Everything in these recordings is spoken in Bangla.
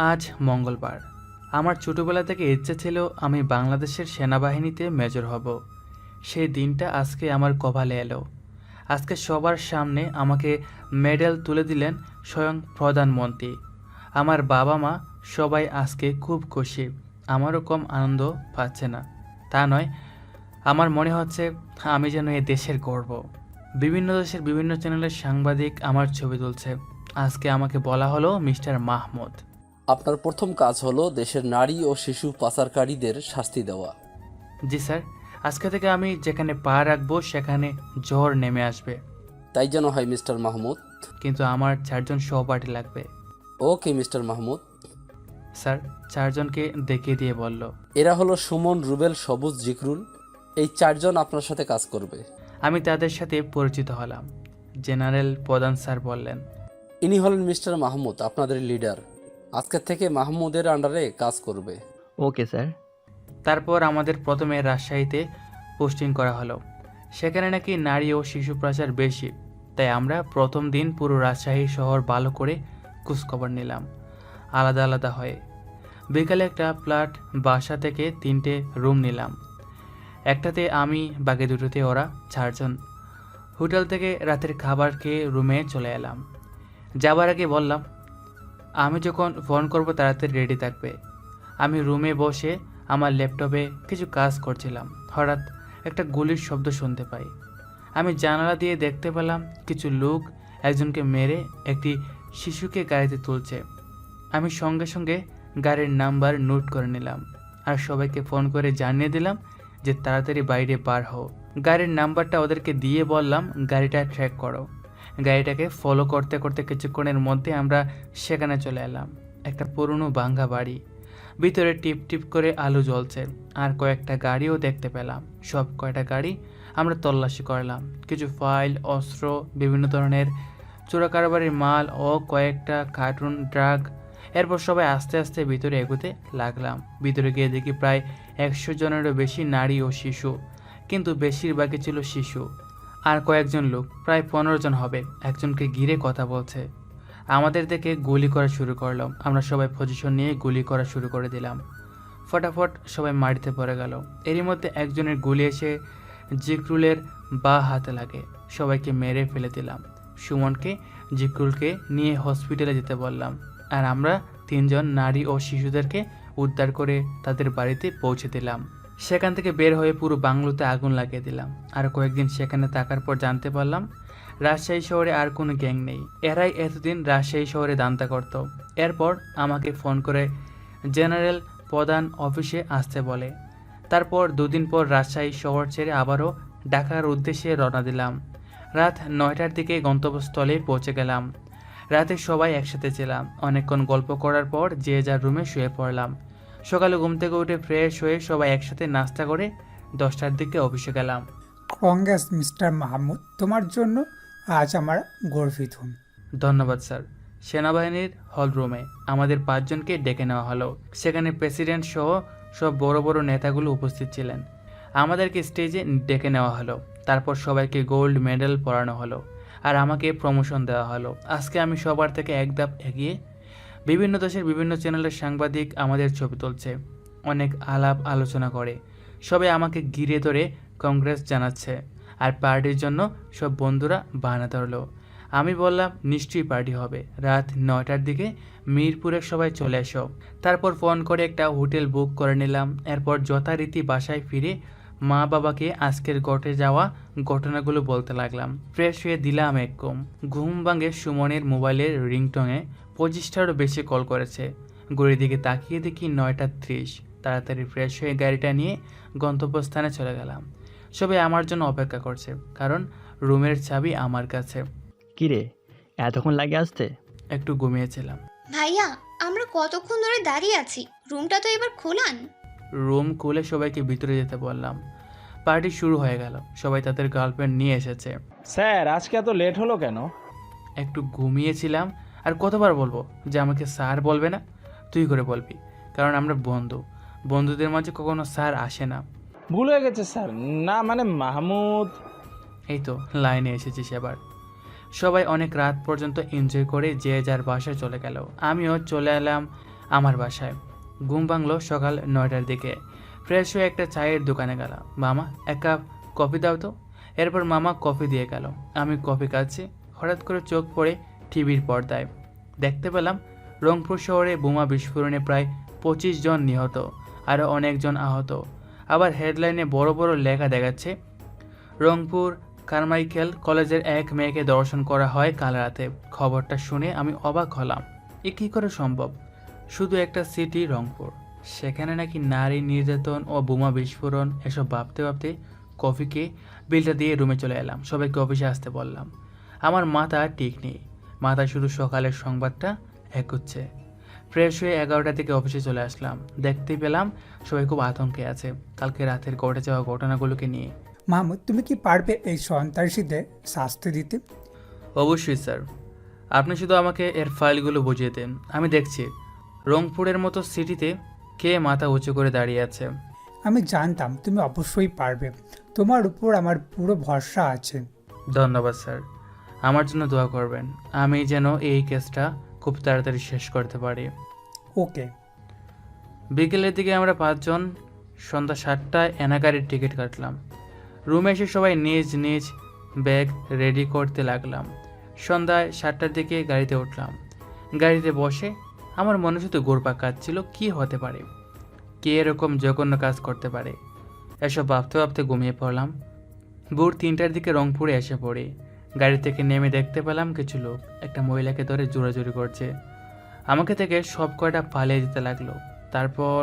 আজ মঙ্গলবার। আমার ছোটবেলা থেকে ইচ্ছে ছিল আমি বাংলাদেশের সেনাবাহিনীতে মেজর হব। সেই দিনটা আজকে আমার কপালে এলো। আজকে সবার সামনে আমাকে মেডেল তুলে দিলেন স্বয়ং প্রধানমন্ত্রী। আমার বাবা মা সবাই আজকে খুব খুশি। আমারও কম আনন্দ পাচ্ছে না তা নয়, আমার মনে হচ্ছে আমি যেন এ দেশের গর্ব। বিভিন্ন দেশের বিভিন্ন চ্যানেলের সাংবাদিক আমার ছবি তুলছে। আজকে আমাকে বলা হলো মিস্টার মাহমুদ। আপনার প্রথম কাজ হলো দেশের নারী ও শিশু পাচারকারীদের শাস্তি দেওয়া। জি স্যার, আজকে থেকে আমি যেখানে পা রাখবো সেখানে ঝড় নেমে আসবে। তাই যেন হয় মিস্টার মাহমুদ। কিন্তু আমার 4জন সহপাঠী লাগবে। Okay mister Mahmud. স্যার 4জনকে দেখিয়ে দিয়ে বলল। এরা হলো সুমন, রুবেল, সবুজ, জিকরুল। এই 4জন আপনার সাথে কাজ করবে। আমি তাদের সাথে পরিচিত হলাম। জেনারেল প্রধান স্যার বললেন, ইনি হলেন মিস্টার মাহমুদ, আপনাদের লিডার। আজকের থেকে মাহমুদের আন্ডারে কাজ করবে। Okay sir. তারপর আমাদের প্রথমে রাজশাহীতে পোস্টিং করা হলো। সেখানে নাকি নারী ও শিশু পাচার বেশি, তাই আমরা প্রথম দিন পুরো রাজশাহী শহর ভালো করে খোঁজখবর নিলাম আলাদা আলাদা হয়ে। বিকালে একটা ফ্ল্যাট বাসা থেকে 3টে রুম নিলাম। একটাতে আমি, বাকি দুটোতে ওরা 4জন। হোটেল থেকে রাতের খাবার খেয়ে রুমে চলে এলাম। যাবার আগে বললাম, আমি যখন ফোন করব তাড়াতাড়ি রেডি থাকবে। আমি রুমে বসে আমার ল্যাপটপে কিছু কাজ করছিলাম। হঠাৎ একটা গুলির শব্দ শুনতে পাই। আমি জানালা দিয়ে দেখতে পেলাম কিছু লোক একজনকে মেরে একটি শিশুকে গাড়িতে তুলছে। আমি সঙ্গে সঙ্গে গাড়ির নাম্বার নোট করে নিলাম আর সবাইকে ফোন করে জানিয়ে দিলাম যে তাড়াতাড়ি বাইরে বার হও। গাড়ির নাম্বারটা ওদেরকে দিয়ে বললাম গাড়িটা ট্র্যাক করো। গাড়িটাকে ফলো করতে করতে কিছুক্ষণের মধ্যে আমরা সেখানে চলে এলাম। একটা পুরনো ভাঙ্গা বাড়ি, ভিতরে টিপ টিপ করে আলো জ্বলছে আর কয়েকটা গাড়িও দেখতে পেলাম। সব কয়টা গাড়ি আমরা তল্লাশি করলাম। কিছু ফাইল, অস্ত্র, বিভিন্ন ধরনের চোরাকারবারির মাল ও কয়েকটা কার্টুন ড্রাগ। এরপর সবাই আস্তে আস্তে ভিতরে এগোতে লাগলাম। ভিতরে গিয়ে দেখি প্রায় 100 জনেরও বেশি নারী ও শিশু, কিন্তু বেশিরভাগই ছিল শিশু। আর কয়েকজন লোক, প্রায় 15 জন হবে, একজনকে ঘিরে কথা বলছে। আমাদের দেখে গুলি করা শুরু করলাম। আমরা সবাই পজিশন নিয়ে গুলি করা শুরু করে দিলাম। ফটাফট সবাই মাটিতে পড়ে গেল। এরই মধ্যে একজনের গুলি এসে জিকরুলের বাঁ হাতে লাগে। সবাইকে মেরে ফেলে দিলাম। সুমনকে, জিকরুলকে নিয়ে হসপিটালে যেতে বললাম। আর আমরা 3জন নারী ও শিশুদেরকে উদ্ধার করে তাদের বাড়িতে পৌঁছে দিলাম। সেখান থেকে বের হয়ে পুরো বাংলোতে আগুন লাগিয়ে দিলাম। আর কয়েকদিন সেখানে থাকার পর জানতে পারলাম রাজশাহী শহরে আর কোনো গ্যাং নেই। এরাই এতদিন রাজশাহী শহরে দান্তা করত। এরপর আমাকে ফোন করে জেনারেল প্রধান অফিসে আসতে বলে। তারপর 2 দিন পর রাজশাহী শহর ছেড়ে আবারও ঢাকার উদ্দেশ্যে রওনা দিলাম। রাত 9টার দিকে গন্তব্যস্থলে পৌঁছে গেলাম। রাতে সবাই একসাথে ছিলাম। অনেকক্ষণ গল্প করার পর যে যার রুমে শুয়ে পড়লাম। সকালে ঘুম থেকে উঠে ফ্রেশ হয়ে সবাই একসাথে নাস্তা করে 10টার দিকে অফিসে গেলাম। কংগ্রেস মিস্টার মাহমুদ, তোমার জন্য আজ আমরা গর্বিত। ধন্যবাদ স্যার। সেনাবাহিনীর হল রুমে আমাদের 5জনকে ডেকে নেওয়া হলো। সেখানে প্রেসিডেন্ট সহ সব বড় বড় নেতাগুলো উপস্থিত ছিলেন। আমাদেরকে স্টেজে ডেকে নেওয়া হলো। তারপর সবাইকে গোল্ড মেডেল পরানো হলো আর আমাকে প্রমোশন দেওয়া হলো। আজকে আমি সবার থেকে এক ধাপ এগিয়ে। বিভিন্ন দেশের বিভিন্ন চ্যানেলের সাংবাদিক আমাদের ছবি তুলছে, অনেক আলাপ আলোচনা করে। সবাই আমাকে ঘিরে ধরে কংগ্রেস জানাচ্ছে আর পার্টির জন্য সব বন্ধুরা বাহানা ধরলো। আমি বললাম নিশ্চয়ই পার্টি হবে। রাত 9টার দিকে মিরপুরে সবাই চলে এসো। তারপর ফোন করে একটা হোটেল বুক করে নিলাম। এরপর যথারীতি বাসায় ফিরে মা বাবাকে আজকের ঘটে যাওয়া ঘটনাগুলো বলতে লাগলাম। ফ্রেশ হয়ে দিলাম এক ঘুম ভাঙে সুমনের মোবাইলের রিংটনে 25টারও বেশি কল করেছে। ঘড়ির দিকে তাকিয়ে দেখি 9টা 30। তাড়াতাড়ি ফ্রেশ হয়ে গাড়িটা নিয়ে গন্তব্যস্থানে চলে গেলাম। সবাই আমার জন্য অপেক্ষা করছে, কারণ রুমের চাবি আমার কাছে। কিরে, এতক্ষণ লাগে আসতে? একটু ঘুমিয়েছিলাম। ভাইয়া, আমরা কতক্ষণ ধরে দাঁড়িয়ে আছি? রুমটা তো এবার খোলান। রুম খুলে সবাইকে ভিতরে যেতে বললাম। পার্টি শুরু হয়ে গেল। সবাই তাদের গার্লফ্রেন্ড নিয়ে এসেছে। স্যার, আজকে এত লেট হলো কেন? একটু ঘুমিয়েছিলাম। আর কতবার বলবো যে আমাকে স্যার বলবে না, তুই করে বলবি, কারণ আমরা বন্ধু। বন্ধুদের মাঝে কখনো স্যার আসে না। ভুল হয়ে গেছে স্যার। না মানে মাহমুদ। এই তো লাইনে এসেছিস এবার। সবাই অনেক রাত পর্যন্ত এনজয় করে যে যার বাসায় চলে গেল। আমিও চলে এলাম আমার বাসায়। ঘুম ভাঙলো সকাল 9টার দিকে। ফ্রেশ হয়ে একটা চায়ের দোকানে গেলাম। মামা, এক কাপ কফি দাও তো। এরপর মামা কফি দিয়ে গেল। আমি কফি খাচ্ছি, হঠাৎ করে চোখ পড়ে টিভির পর্দায়। দেখতে পেলাম রংপুর শহরে বোমা বিস্ফোরণে প্রায় 25 জন নিহত, আরও অনেকজন আহত। আবার হেডলাইনে বড় বড় লেখা দেখাচ্ছে, রংপুর কারমাইকেল কলেজের এক মেয়েকে দর্শন করা হয় কাল রাতে। খবরটা শুনে আমি অবাক হলাম। এ কী করে সম্ভব? শুধু একটা সিটি রংপুর, সেখানে নাকি নারী নির্যাতন ও বোমা বিস্ফোরণ। এসব ভাবতে ভাবতে কফিকে বিলটা দিয়ে রুমে চলে এলাম। সবাইকে অফিসে আসতে বললাম। আমার মাথা ঠিক নেই, মাথায় শুধু সকালের সংবাদটা এগোচ্ছে। ফ্রেশ হয়ে 11টার দিকে অফিসে চলে আসলাম। দেখতে পেলাম সবাই খুব আতঙ্কে আছে কালকে রাতের ঘটে যাওয়া ঘটনাগুলোকে নিয়ে। মাহমুদ, তুমি কি পারবে এই সন্ত্রাসীদের শাস্তি দিতে? অবশ্যই স্যার, আপনি শুধু আমাকে এর ফাইলগুলো বুঝিয়ে দেন, আমি দেখছি রংপুরের মতো সিটিতে কে মাথা উঁচু করে দাঁড়িয়ে আছে। আমি জানতাম তুমি অবশ্যই পারবে, তোমার উপর আমার পুরো ভরসা আছে। ধন্যবাদ স্যার, আমার জন্য দোয়া করবেন, আমি যেন এই কেসটা খুব তাড়াতাড়ি শেষ করতে পারি। ওকে। বিকেলের দিকে আমরা 5 জন সন্ধ্যা 7টায় এনাগাড়ির টিকিট কাটলাম। রুমে এসে সবাই নিজ নিজ ব্যাগ রেডি করতে লাগলাম। সন্ধ্যায় 7টার দিকে গাড়িতে উঠলাম। গাড়িতে বসে আমার মনে শুধু ঘুরপাক কাটছিল, কী হতে পারে, কে এরকম জঘন্য কাজ করতে পারে। এসব ভাবতে ভাবতে ঘুমিয়ে পড়লাম। ভোর 3টার দিকে রংপুরে এসে পড়ি। গাড়ি থেকে নেমে দেখতে পেলাম কিছু লোক একটা মহিলাকে ধরে জোরাজুরি করছে। আমাকে থেকে সব কয়টা পালিয়ে যেতে লাগলো। তারপর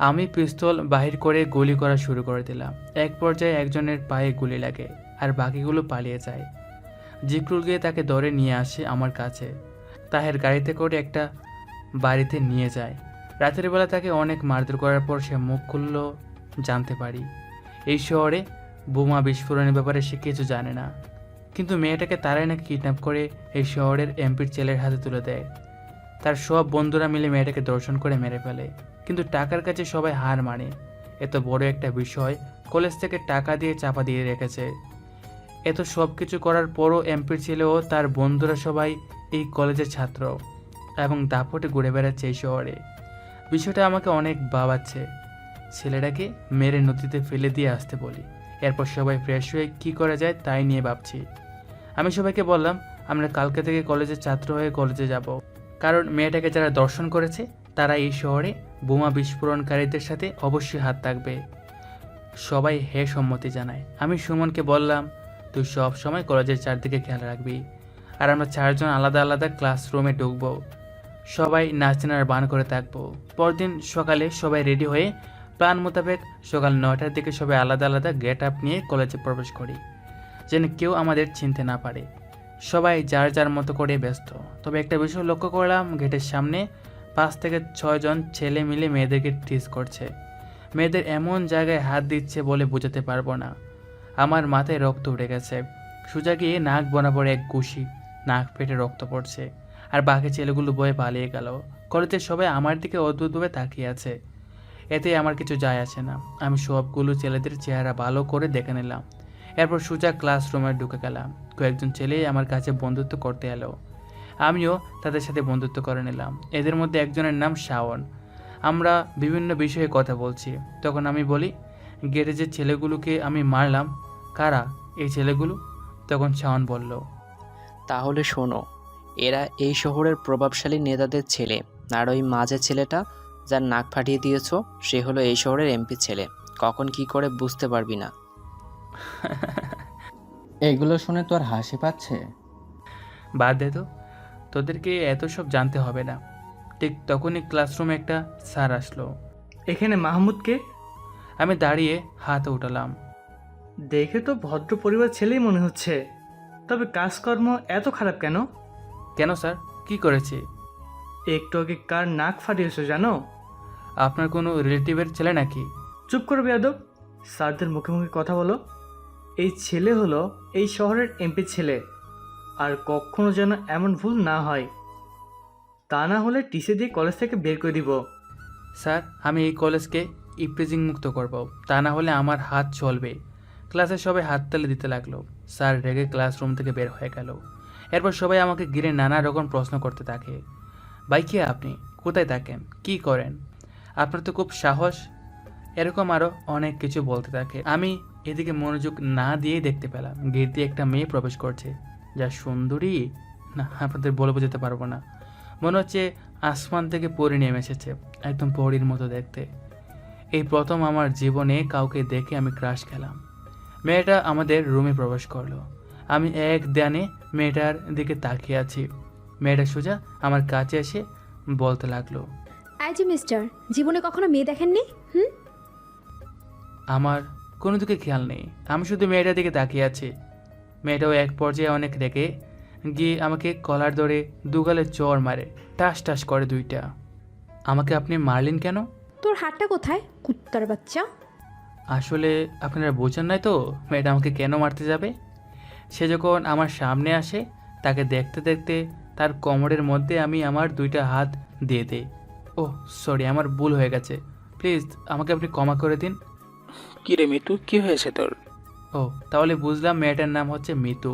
আমি পিস্তল বাহির করে গুলি করা শুরু করে দিলাম। এক পর্যায়ে একজনের পায়ে গুলি লাগে আর বাকিগুলো পালিয়ে যায়। জিকরুল গিয়ে তাকে ধরে নিয়ে আসে আমার কাছে। তাহের গাড়িতে করে একটা বাড়িতে নিয়ে যায়। রাতের বেলা তাকে অনেক মারধর করার পর সে মুখ খুলল। জানতে পারি এই শহরে বোমা বিস্ফোরণের ব্যাপারে সে কিছু জানে না, কিন্তু মেয়েটাকে তারাই নাকি কিডন্যাপ করে এই শহরের এমপির ছেলের হাতে তুলে দেয়। তার সব বন্ধুরা মিলে মেয়েটাকে দর্শন করে মেরে ফেলে, কিন্তু টাকার কাছে সবাই হার মানে। এত বড় একটা বিষয় কলেজ থেকে টাকা দিয়ে চাপা দিয়ে রেখেছে। এত সব কিছু করার পরও এমপির ছেলেও তার বন্ধুরা সবাই এই কলেজের ছাত্র এবং দাপটে ঘুরে বেড়াচ্ছে এই শহরে। বিষয়টা আমাকে অনেক ভাবাচ্ছে। ছেলেটাকে মেরে নদীতে ফেলে দিয়ে আসতে বলি। এরপর সবাই ফ্রেশ হয়ে কী করা যায় তাই নিয়ে ভাবছি। আমি সবাইকে বললাম আমরা কালকে থেকে কলেজের ছাত্র হয়ে কলেজে যাব, কারণ মেয়েটাকে যারা দর্শন করেছে তারা এই শহরে বোমা বিস্ফোরণকারীদের সাথে অবশ্যই হাত থাকবে। সবাই হে সম্মতি জানায়। আমি সুমনকে বললাম তুই সব সময় কলেজের চারদিকে খেয়াল রাখবি, আর আমরা 4 জন আলাদা আলাদা ক্লাসরুমে ঢুকবো, সবাই নাচনার বান করে থাকবো। পরদিন সকালে সবাই রেডি হয়ে প্ল্যান মোতাবেক সকাল 9টার দিকে সবাই আলাদা আলাদা গেট আপ নিয়ে কলেজে প্রবেশ করি, যেন কেউ আমাদের চিনতে না পারে। সবাই যার যার মতো করে ব্যস্ত। তবে একটা বিষয় লক্ষ্য করলাম, গেটের সামনে 5 থেকে 6 জন ছেলে মিলে মেয়েদেরকে টিজ করছে। মেয়েদের এমন জায়গায় হাত দিচ্ছে বলে বোঝাতে পারবো না। আমার মাথায় রক্ত উঠে গেছে। সোজা গিয়ে নাক বরাবর এক ঘুষি, নাক ফেটে রক্ত পড়ছে। আর বাকি ছেলেগুলো বয়ে পালিয়ে গেল। কলেজের সবাই আমার দিকে অদ্ভুতভাবে তাকিয়ে আছে। এতে আমার কিছু যায় আসে না। আমি সবগুলো ছেলেদের চেহারা ভালো করে দেখে নিলাম। এরপর সোজা ক্লাসরুমে ঢুকে গেলাম। কয়েকজন ছেলেই আমার কাছে বন্ধুত্ব করতে এলো। আমিও তাদের সাথে বন্ধুত্ব করে নিলাম। এদের মধ্যে একজনের নাম শাওন। আমরা বিভিন্ন বিষয়ে কথা বলছি। তখন আমি বলি, গেটে যে ছেলেগুলোকে আমি মারলাম, কারা এই ছেলেগুলো? তখন শাওন বলল, তাহলে শোনো, এরা এই শহরের প্রভাবশালী নেতাদের ছেলে। আর ওই মাঝে ছেলেটা যার নাক ফাটিয়ে দিয়েছ, সে হলো এই শহরের এমপি ছেলে। কখন কি করে বুঝতে পারবি না। এগুলো শুনে তোর হাসি পাচ্ছে? বাদ দে তো, তোদেরকে এত সব জানতে হবে না। ঠিক তখনই ক্লাসরুমে একটা স্যার আসলো। এখানে মাহমুদকে আমি দাঁড়িয়ে হাত উঠালাম। দেখে তো ভদ্র পরিবার ছেলেই মনে হচ্ছে, তবে কাজকর্ম এত খারাপ কেন? কেন স্যার, কি করেছি? একটু আগে কার নাক ফাটিয়েছো জানো? আপনার কোনো রিলেটিভের ছেলে নাকি? চুপ করো বেয়াদব, স্যারদের মুখে মুখে কথা বলো। এই ছেলে হলো এই শহরের এমপি ছেলে, আর কখনো যেন এমন ভুল না হয়, তা না হলে টিসি দিয়ে কলেজ থেকে বের করে দিব। স্যার, আমি এই কলেজকে ইপ্রিজিং মুক্ত করব, তা না হলে আমার হাত চলবে। ক্লাসে সবাই হাততালি দিতে লাগলো। স্যার রেগে ক্লাসরুম থেকে বের হয়ে গেল। এরপর সবাই আমাকে ঘিরে নানা রকম প্রশ্ন করতে থাকে। ভাই কে আপনি? কোথায় থাকেন? কি করেন? আপনার তো খুব সাহস। এরকম আরও অনেক কিছু বলতে থাকে। আমি এদিকে মনোযোগ না দিয়েই দেখতে পেলাম গেট দিয়ে একটা মেয়ে প্রবেশ করছে, যা সুন্দরী না আপনাদের বলে বোঝাতে পারবো না। মনে হচ্ছে আসমান থেকে পরি নেমে এসেছে, একদম পরীর মতো দেখতে। এই প্রথম আমার জীবনে কাউকে দেখে আমি ক্রাশ খেলাম। মেয়েটা আমাদের রুমে প্রবেশ করলো। আমি এক ধ্যানে মেয়েটার দিকে তাকিয়ে আছি। মেয়েটা সোজা আমার কাছে এসে বলতে লাগলো, এই যে মিস্টার, জীবনে কখনো মেয়ে দেখেননি? আমার কোনো দিকে খেয়াল নেই, আমি শুধু মেয়েটার দিকে তাকিয়ে আছি। মেয়েটাও এক পর্যায়ে অনেক রেগে গিয়ে আমাকে কলার ধরে দুগালে চড় মারে, টাস টাস করে দুইটা। আমাকে আপনি মারলেন কেন? তোর হাতটা কোথায়, কুত্তার বাচ্চা? আসলে আপনারা বোঝেন নাই তো মেয়েটা আমাকে কেন মারতে যাবে। সে যখন আমার সামনে আসে তাকে দেখতে দেখতে তার কোমরের মধ্যে আমি আমার দুইটা হাত দিয়ে দিই। ও সরি, আমার ভুল হয়ে গেছে, প্লিজ আমাকে আপনি ক্ষমা করে দিন। কি রে মিতু, কি হয়েছে তোর? ও তাহলে বুঝলাম মেয়েটার নাম হচ্ছে মিতু।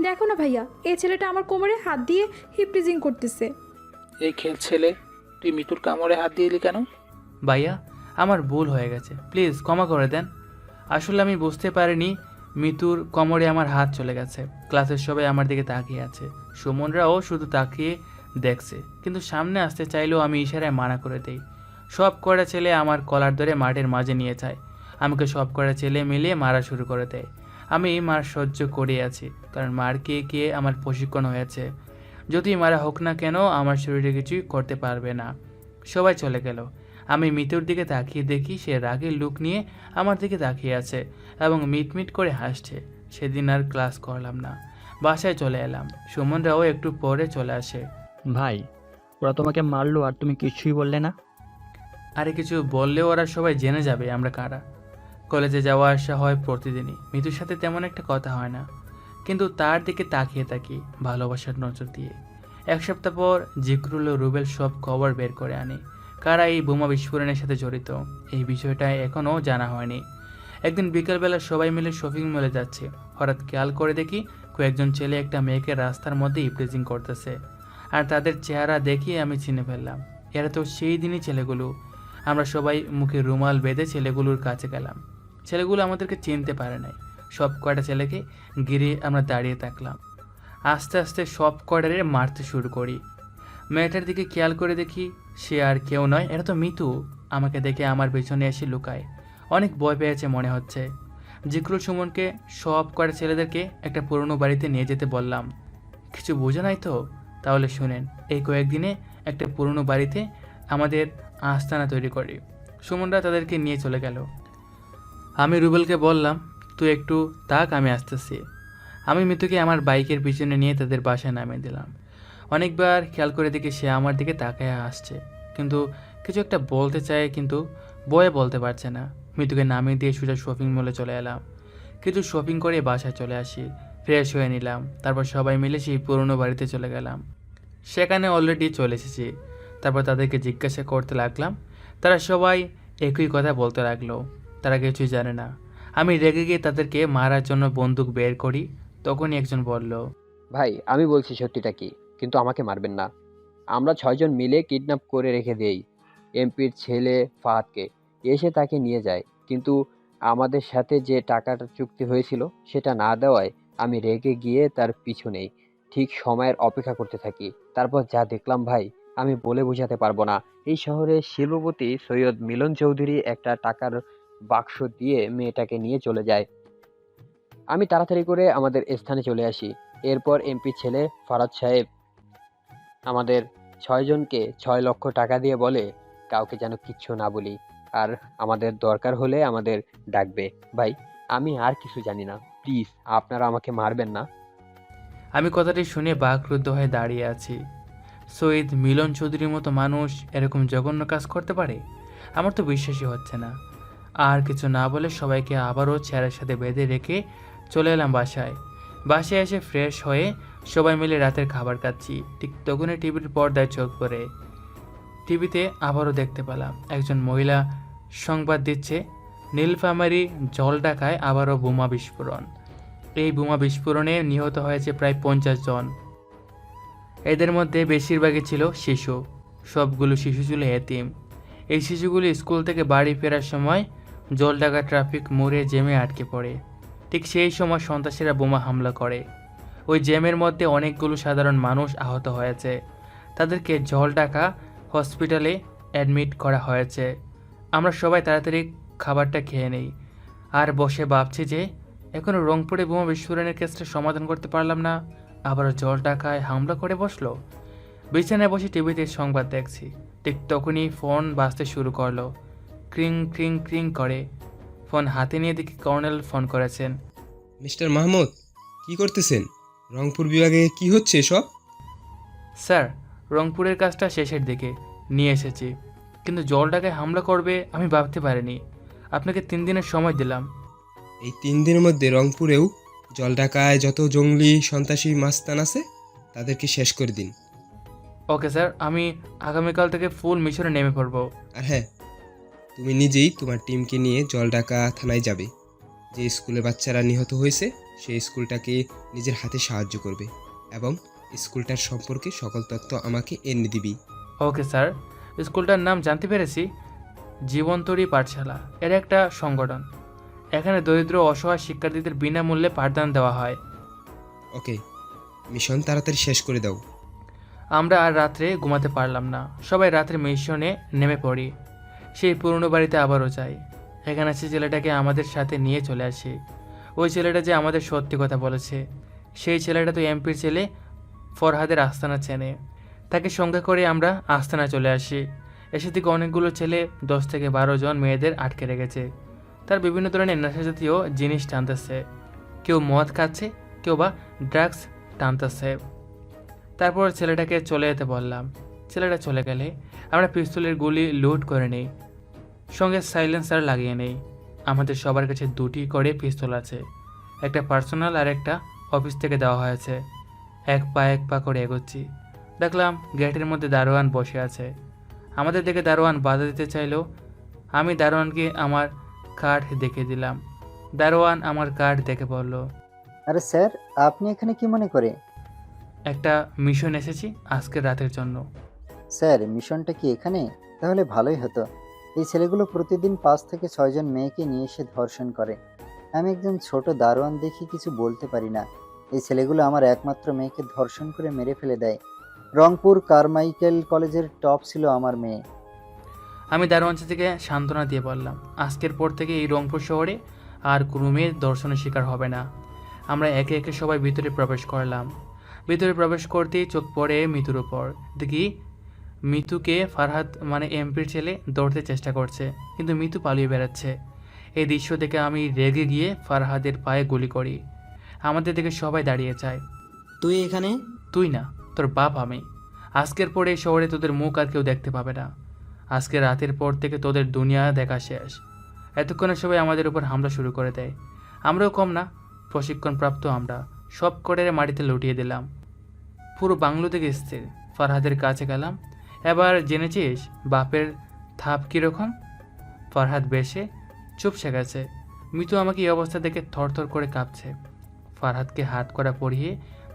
দেখো না ভাইয়া, এই ছেলেটা আমার কোমরে হাত দিয়ে হিপটিজিং করতেছে। এই খেল ছেলে, তুই মিতুর কামড়ে হাত দিয়েলি কেন? ভাইয়া আমার ভুল হয়ে গেছে, প্লিজ ক্ষমা করে দেন। আসলে আমি বুঝতে পারিনি মিতুর কোমরে আমার হাত চলে গেছে। ক্লাসের সবাই আমার দিকে তাকিয়ে আছে, সুমনরাও শুধু তাকিয়ে দেখছে, কিন্তু সামনে আসতে চাইলেও আমি ইশারায় মানা করে দেই। সব কটা ছেলে আমার কলার ধরে মাঠের মাঝে নিয়ে যায়। আমাকে সব কটা ছেলে মিলিয়ে মারা শুরু করে দেয়। আমি মার সহ্য করে আছি, কারণ মার কে কে আমার প্রশিক্ষণ হয়েছে। যদি মারা হোক না কেন আমার শরীরে কিছুই করতে পারবে না। সবাই চলে গেল। আমি মিতুর দিকে তাকিয়ে দেখি সে রাগের লুক নিয়ে আমার দিকে তাকিয়ে আছে এবং মিটমিট করে হাসছে। সেদিন আর ক্লাস করলাম না, বাসায় চলে এলাম। সুমনরাও একটু পরে চলে আসে। ভাই, ওরা তোমাকে মারলো আর তুমি কিছুই বললে না? আরে কিছু বললেও ওরা সবাই জেনে যাবে আমরা কারা। কলেজে যাওয়া আসা হয় প্রতিদিনই, মিতুর সাথে তেমন একটা কথা হয় না, কিন্তু তার দিকে তাকিয়ে থাকি ভালোবাসার নজর দিয়ে। এক সপ্তাহ পর জিকরুল ও রুবেল সব খবর বের করে আনে কারা এই বোমা বিস্ফোরণের সাথে জড়িত। এই বিষয়টা এখনও জানা হয়নি। একদিন বিকেলবেলা সবাই মিলে শপিং মলে যাচ্ছে, হঠাৎ খেয়াল করে দেখি কয়েকজন ছেলে একটা মেয়েকে রাস্তার মধ্যে ইপটিজিং করতেছে, আর তাদের চেহারা দেখিয়ে আমি চিনে ফেললাম এরা তো সেই দিনই ছেলেগুলো। আমরা সবাই মুখে রুমাল বেঁধে ছেলেগুলোর কাছে গেলাম। ছেলেগুলো আমাদেরকে চিনতে পারে নাই। সব কয়টা ছেলেকে ঘিরে আমরা দাঁড়িয়ে থাকলাম। আস্তে আস্তে সব কয়টারে মারতে শুরু করি। মেয়েটার দিকে খেয়াল করে দেখি সে আর কেউ নয়, এটা তো মিতু। আমাকে দেখে আমার পেছনে এসে লুকায়, অনেক ভয় পেয়েছে মনে হচ্ছে। জিকরুল সুমনকে সব কয়টা ছেলেদেরকে একটা পুরনো বাড়িতে নিয়ে যেতে বললাম। কিছু বোঝে নাই তো? তাহলে শুনেন, এই কয়েকদিনে একটা পুরনো বাড়িতে আমাদের আস্তানা তৈরি করি। সুমনরা তাদেরকে নিয়ে চলে গেল। আমি রুবেলকে বললাম, তুই একটু তাক, আমি আসতেছি। আমি মিতুকে আমার বাইকের পিছনে নিয়ে তাদের বাসায় নামিয়ে দিলাম। অনেকবার খেয়াল করে দেখি সে আমার দিকে তাকায় আসছে, কিন্তু কিছু একটা বলতে চায়, কিন্তু বয়ে বলতে পারছে না। মিতুকে নামিয়ে দিয়ে সোজা শপিং মলে চলে এলাম। কিছু শপিং করে বাসায় চলে আসি, ফ্রেশ হয়ে নিলাম। তারপর সবাই মিলে সেই পুরনো বাড়িতে চলে গেলাম। সেখানে অলরেডি চলে এসেছি। তারপর তাদেরকে জিজ্ঞাসা করতে লাগলাম। তারা সবাই একই কথা বলতে লাগলো, তারা কিছুই জানে না। আমি রেগে গিয়ে তাদেরকে মারার জন্য বন্দুক বের করি। তখনই একজন বলল, ভাই আমি বলছি সত্যিটা কি, কিন্তু আমাকে মারবেন না। আমরা 6 জন মিলে কিডন্যাপ করে রেখে দেই এমপির ছেলে ফাহাদকে, এসে তাকে নিয়ে যায়, কিন্তু আমাদের সাথে যে টাকাটা চুক্তি হয়েছিল সেটা না দেওয়ায় আমি রেগে গিয়ে তার পিছু নেই, ঠিক সময়ের অপেক্ষা করতে থাকি। তারপর যা দেখলাম ভাই, আমি বলে বোঝাতে পারবো না। এই শহরে শিল্পপতি সৈয়দ মিলন চৌধুরী একটা টাকার বাক্স দিয়ে মেয়েটাকে নিয়ে চলে যায়। আমি তাড়াতাড়ি করে আমাদের স্থানে চলে আসি। এরপর এমপি ছেলে ফারাদ সাহেব আমাদের 6 জনকে 6 লক্ষ টাকা দিয়ে বলে কাউকে যেন কিচ্ছু না বলি, আর আমাদের দরকার হলে আমাদের ডাকবে। ভাই আমি আর কিছু জানি না, প্লিজ আপনারা আমাকে মারবেন না। আমি কথাটি শুনে বাকরুদ্ধ হয়ে দাঁড়িয়ে আছি। সৈয়দ মিলন চৌধুরীর মতো মানুষ এরকম জঘন্য কাজ করতে পারে? আমার তো বিশ্বাসই হচ্ছে না। আর কিছু না বলে সবাইকে আবারও চেয়ারের সাথে বেঁধে রেখে চলে এলাম বাসায়। বাসায় এসে ফ্রেশ হয়ে সবাই মিলে রাতের খাবার খাচ্ছি। ঠিক তখনই টিভির পর্দায় চোখ পড়ে। টিভিতে আবারও দেখতে পেলাম একজন মহিলা সংবাদ দিচ্ছে, নীলফামারী জলঢাকায় আবারও বোমা বিস্ফোরণ। এই বোমা বিস্ফোরণে নিহত হয়েছে প্রায় 50 জন। এদের মধ্যে বেশিরভাগই ছিল শিশু। সবগুলো শিশু ছিল এতিম। এই শিশুগুলি স্কুল থেকে বাড়ি ফেরার সময় জলঢাকা ট্রাফিক মোড়ে জ্যামে আটকে পড়ে। ঠিক সেই সময় সন্ত্রাসীরা বোমা হামলা করে। ওই জ্যামের মধ্যে অনেকগুলো সাধারণ মানুষ আহত হয়েছে। তাদেরকে জলঢাকা হসপিটালে অ্যাডমিট করা হয়েছে। আমরা সবাই তাড়াতাড়ি খাবারটা খেয়ে নেই আর বসে ভাবছি যে এখনও রংপুরে বোমা বিস্ফোরণের কেসটা সমাধান করতে পারলাম না, আবারও জলঢাকায় হামলা করে বসলো। বিছানায় বসে টিভিতে সংবাদ দেখছি, ঠিক তখনই ফোন বাজতে শুরু করলো। ক্রিং ক্রিং ক্রিং করে। ফোন হাতে নিয়ে দেখি কর্নেল ফোন করেছেন। মিস্টার মাহমুদ, কি করতেছেন? রংপুর বিভাগে কি হচ্ছে এসব? স্যার, রংপুরের কাজটা শেষের দিকে নিয়ে এসেছি, কিন্তু জলঢাকায় হামলা করবে আমি ভাবতে পারিনি। আপনাকে 3 দিনের সময় দিলাম। এই 3 দিনের মধ্যে রংপুরেও জলঢাকায় যত জঙ্গলি সন্ত্রাসী মাস্তান আছে তাদেরকে শেষ করে দিন। ওকে স্যার, আমি আগামীকাল থেকে ফুল মিশনে নেমে পড়ব। আর হ্যাঁ, তুমি নিজেই তোমার টিমকে নিয়ে জলঢাকা থানায় যাবে। যে স্কুলের বাচ্চারা নিহত হয়েছে সেই স্কুলটাকে নিজের হাতে সাহায্য করবে এবং স্কুলটার সম্পর্কে সকল তথ্য আমাকে এনে দিবি। Okay sir. স্কুলটার নাম জানতে পেরেছি, জীবন্তরী পাঠশালা। এর একটা সংগঠন। এখানে দরিদ্র অসহায় শিক্ষার্থীদের বিনামূল্যে পাঠদান দেওয়া হয়। ওকে, মিশন তাড়াতাড়ি শেষ করে দাও। আমরা আর রাত্রে ঘুমাতে পারলাম না। সবাই রাত্রে মিশনে নেমে পড়ি। সেই পুরনো বাড়িতে আবারও যাই। এখানে সে ছেলেটাকে আমাদের সাথে নিয়ে চলে আসি। ওই ছেলেটা যে আমাদের সত্যি কথা বলেছে, সেই ছেলেটা তো এমপির ছেলে ফরহাদের আস্তানা চেনে। তাকে সঙ্গে করে আমরা আস্তানা চলে আসি। এসে থেকে অনেকগুলো ছেলে 10 থেকে 12 জন মেয়েদের আটকে রেখেছে। তার বিভিন্ন ধরনের নেশাজাতীয় জিনিস টানতেছে। কেউ মদ খাচ্ছে, কেউ বা ড্রাগস টানতেছে। তারপর ছেলেটাকে চলে যেতে বললাম। ছেলেটা চলে গেলে আমরা পিস্তলের গুলি লুট করে নিই, সঙ্গে সাইলেন্সার লাগিয়ে নেই। আমাদের সবার কাছে 2টি করে পিস্তল আছে। একটা পার্সোনাল আর একটা অফিস থেকে দেওয়া হয়েছে। এক পা করে এগোচ্ছি। দেখলাম গেটের মধ্যে দারোয়ান বসে আছে। আমাদের দেখে দারোয়ান বাধা দিতে চাইলো। আমি দারোয়ানকে আমার কার্ড দেখে দিলাম। দারোয়ান আমার কার্ড দেখে বলল, আরে স্যার, আপনি এখানে কি মনে করে? একটা মিশন এসেছি আজকের রাতের জন্য। স্যার, মিশনটা কি এখানে? তাহলে ভালোই হতো। এই ছেলেগুলো প্রতিদিন 5 থেকে 6 জন মেয়েকে নিয়ে এসে ধর্ষণ করে। আমি একজন ছোট দারোয়ান দেখি কিছু বলতে পারি না। এই ছেলেগুলো আমার একমাত্র মেয়েকে ধর্ষণ করে মেরে ফেলে দেয়। রংপুর কারমাইকেল কলেজের টপ ছিল আমার মেয়ে। আমি দারোয়ান থেকে সান্ত্বনা দিয়ে বললাম, আজকের পর থেকে এই রংপুর শহরে আর কোনো মেয়ে ধর্ষণের শিকার হবে না। আমরা একে একে সবাই ভিতরে প্রবেশ করলাম। ভিতরে প্রবেশ করতেই চোখ পড়ে মিতুর উপর। দেখি মিতুকে ফারহাদ মানে এমপির ছেলে দৌড়তে চেষ্টা করছে, কিন্তু মিতু পালিয়ে বেড়াচ্ছে। এই দৃশ্য দেখে আমি রেগে গিয়ে ফারহাদের পায়ে গুলি করি। আমাদের দেখে সবাই দাঁড়িয়ে যায়। তুই এখানে? তুই না, তোর বাপ আমি। আজকের পরে এই শহরে তোদের মুখ আর কেউ দেখতে পাবে না। আজকে রাতের পর থেকে তোদের দুনিয়া দেখা শেষ। এতক্ষণে সবাই আমাদের উপর হামলা শুরু করে দেয়। আমরাও কম না, প্রশিক্ষণপ্রাপ্ত আমরা। সব করে মাটিতে লুটিয়ে দিলাম। পুরো বাংলো থেকে স্থির। ফারহাদের কাছে গেলাম। এবার জেনেছিস বাপের থাপ কীরকম? ফারহাদ বেশে চুপসে গেছে। মিতু আমাকে এই অবস্থা দেখে থরথর করে কাঁপছে। ফারহাদকে হাত করা পরিয়ে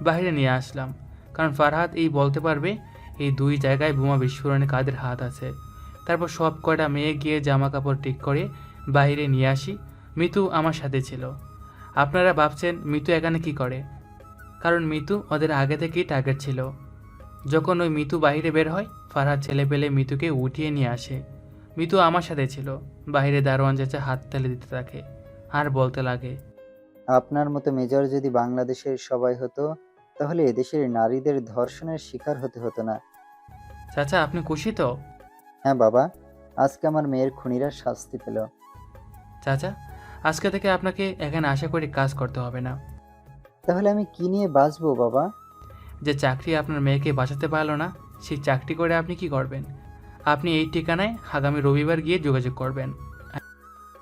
বাইরে নিয়ে আসলাম, কারণ ফারহাদ এই বলতে পারবে এই 2 জায়গায় বোমা বিস্ফোরণে কাদের হাত আছে। তারপর সব কয়টা মেয়ে গিয়ে জামা কাপড় ঠিক করে বাইরে নিয়ে আসি। মিতু আমার সাথে ছিল। আপনারা ভাবছেন মিতু এখানে কি করে? কারণ মিতু ওদের আগে থেকেই টার্গেট ছিল। যখন ওই মিতু বাইরে বের হয়, ফারহাদ ছেলে পেলে মিতুকে উঠিয়ে নিয়ে আসে। মিতু আমার সাথে ছিল। বাইরে দারোয়ান চাচা হাত তালে দিতে থাকে আর বলতে লাগে, আপনার মতো মেজর যদি বাংলাদেশের সবাই হতো, তাহলে এদেশের নারীদের ধর্ষণের শিকার হতে হতো না। চাচা আপনি খুশি তো? হ্যাঁ বাবা, আজকে আমার মেয়ের খুনিরা শাস্তি পেল। চাচা, আজকে থেকে আপনাকে এখানে আশা করি কাজ করতে হবে না। তাহলে আমি কি নিয়ে বাঁচবো বাবা? যে চাকরি আপনার মেয়েকে বাঁচাতে পারলো না, সেই চাকরি করে আপনি কি করবেন? আপনি এই ঠিকানায় আগামী রবিবার গিয়ে যোগাযোগ করবেন।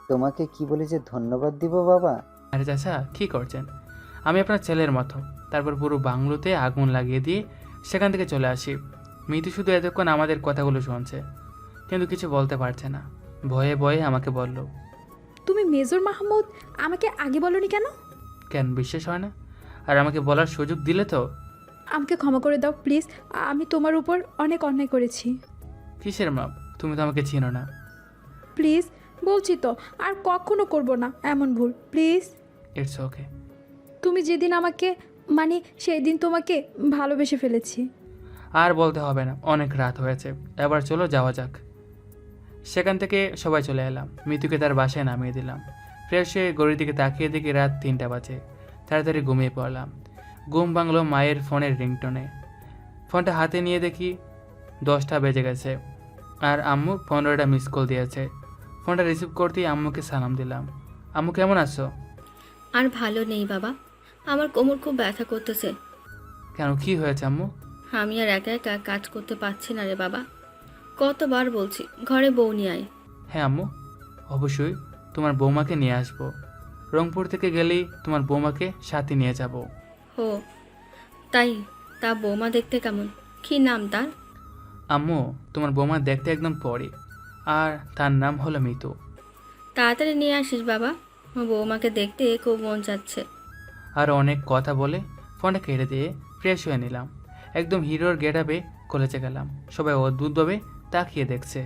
তোমাকে কি বলে যে ধন্যবাদ দিব বাবা? আরে চাচা কী করছেন? আমি আপনার ছেলের মতো। তারপর পুরো বাংলোতে আগুন লাগিয়ে দিয়ে সেখান থেকে চলে আসি। মিতু শুধু এতক্ষণ আমাদের কথাগুলো শুনছে, কিন্তু কিছু বলতে পারছে না। ভয়ে ভয়ে আমাকে বলল, তুমি মেজর মাহমুদ আমাকে আগে বলনি কেন? কেন বিশ্বাস হয় না? আর আমাকে বলার সুযোগ দিলে তো। আমাকে ক্ষমা করে দাও প্লিজ। আমি তোমার উপর অনেক অন্যায় করেছি। কিসের মাপ? তুমি তো আমাকে চিনো না। প্লিজ বলছি তো, আর কখনো করব না এমন ভুল, প্লিজ। It's okay. তুমি যেদিন আমাকে সেই দিন তোমাকে ভালোবেসে ফেলেছি। আর বলতে হবে না, অনেক রাত হয়েছে, এবার চলো যাওয়া যাক। সেখান থেকে সবাই চলে এলাম। মিতুকে তার বাসায় নামিয়ে দিলাম। ফ্রেশ হয়ে ঘড়ির দিকে তাকিয়ে দেখি রাত 3টা বাজে। তাড়াতাড়ি ঘুমিয়ে পড়লাম। ঘুম ভাঙলো মায়ের ফোনের রিংটোনে। ফোনটা হাতে নিয়ে দেখি 10টা বেজে গেছে আর আম্মু 15টা মিস কল দিয়েছে। ফোনটা রিসিভ করতেই আম্মুকে সালাম দিলাম। আম্মু কেমন আছো? আর ভালো নেই বাবা, আমার কোমর খুব ব্যথা করতেছে। কেন, কি হয়েছে আম্মু? আমি আর একা একা কাজ করতে পারছি না রে বাবা। কতবার বলছি ঘরে বউ নিয়ে আয়। হ্যাঁ আম্মু, অবশ্যই তোমার বৌমাকে নিয়ে আসবো। রংপুর থেকে গেলেই তোমার বৌমাকে সাথে নিয়ে যাব। হো তাই? তা বৌমা দেখতে কেমন? কি নাম তার? আম্মু, তোমার বৌমা দেখতে একদম পরি, আর তার নাম হলো মিতু। তাড়াতাড়ি নিয়ে আসিস বাবা, বৌমাকে দেখতে খুব মন যাচ্ছে। আর অনেক কথা বলে ফোনটা কেটে দিয়ে ফ্রেশ হয়ে নিলাম। একদম হিরোর গেটআপে কলেজে গেলাম। সবাই অদ্ভুতভাবে তাকিয়ে দেখছে।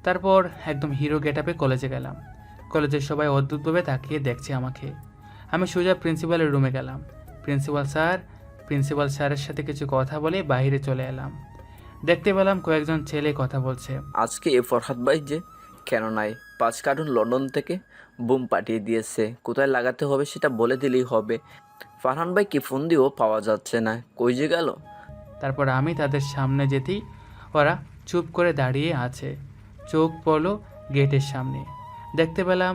তারপর একদম হিরো গেটআপে কলেজে গেলাম। কলেজের সবাই অদ্ভুতভাবে তাকিয়ে দেখছে আমাকে। আমি সোজা প্রিন্সিপালের রুমে গেলাম। প্রিন্সিপাল স্যারের সাথে কিছু কথা বলে বাইরে চলে এলাম। দেখতে পেলাম কয়েকজন ছেলে কথা বলছে। আজকে এ ফরহাদ ভাই যে কেন নাই, 5 কার্টুন লন্ডন থেকে বুম পাঠিয়ে দিয়েছে, কোথায় লাগাতে হবে সেটা বলে দিলেই হবে। ফারহান ভাই কি ফোন দিয়েও পাওয়া যাচ্ছে না, কই যে গেল? তারপর আমি তাদের সামনে যেতেই ওরা চুপ করে দাঁড়িয়ে আছে। চোখ পড়ল গেটের সামনে। দেখতে পেলাম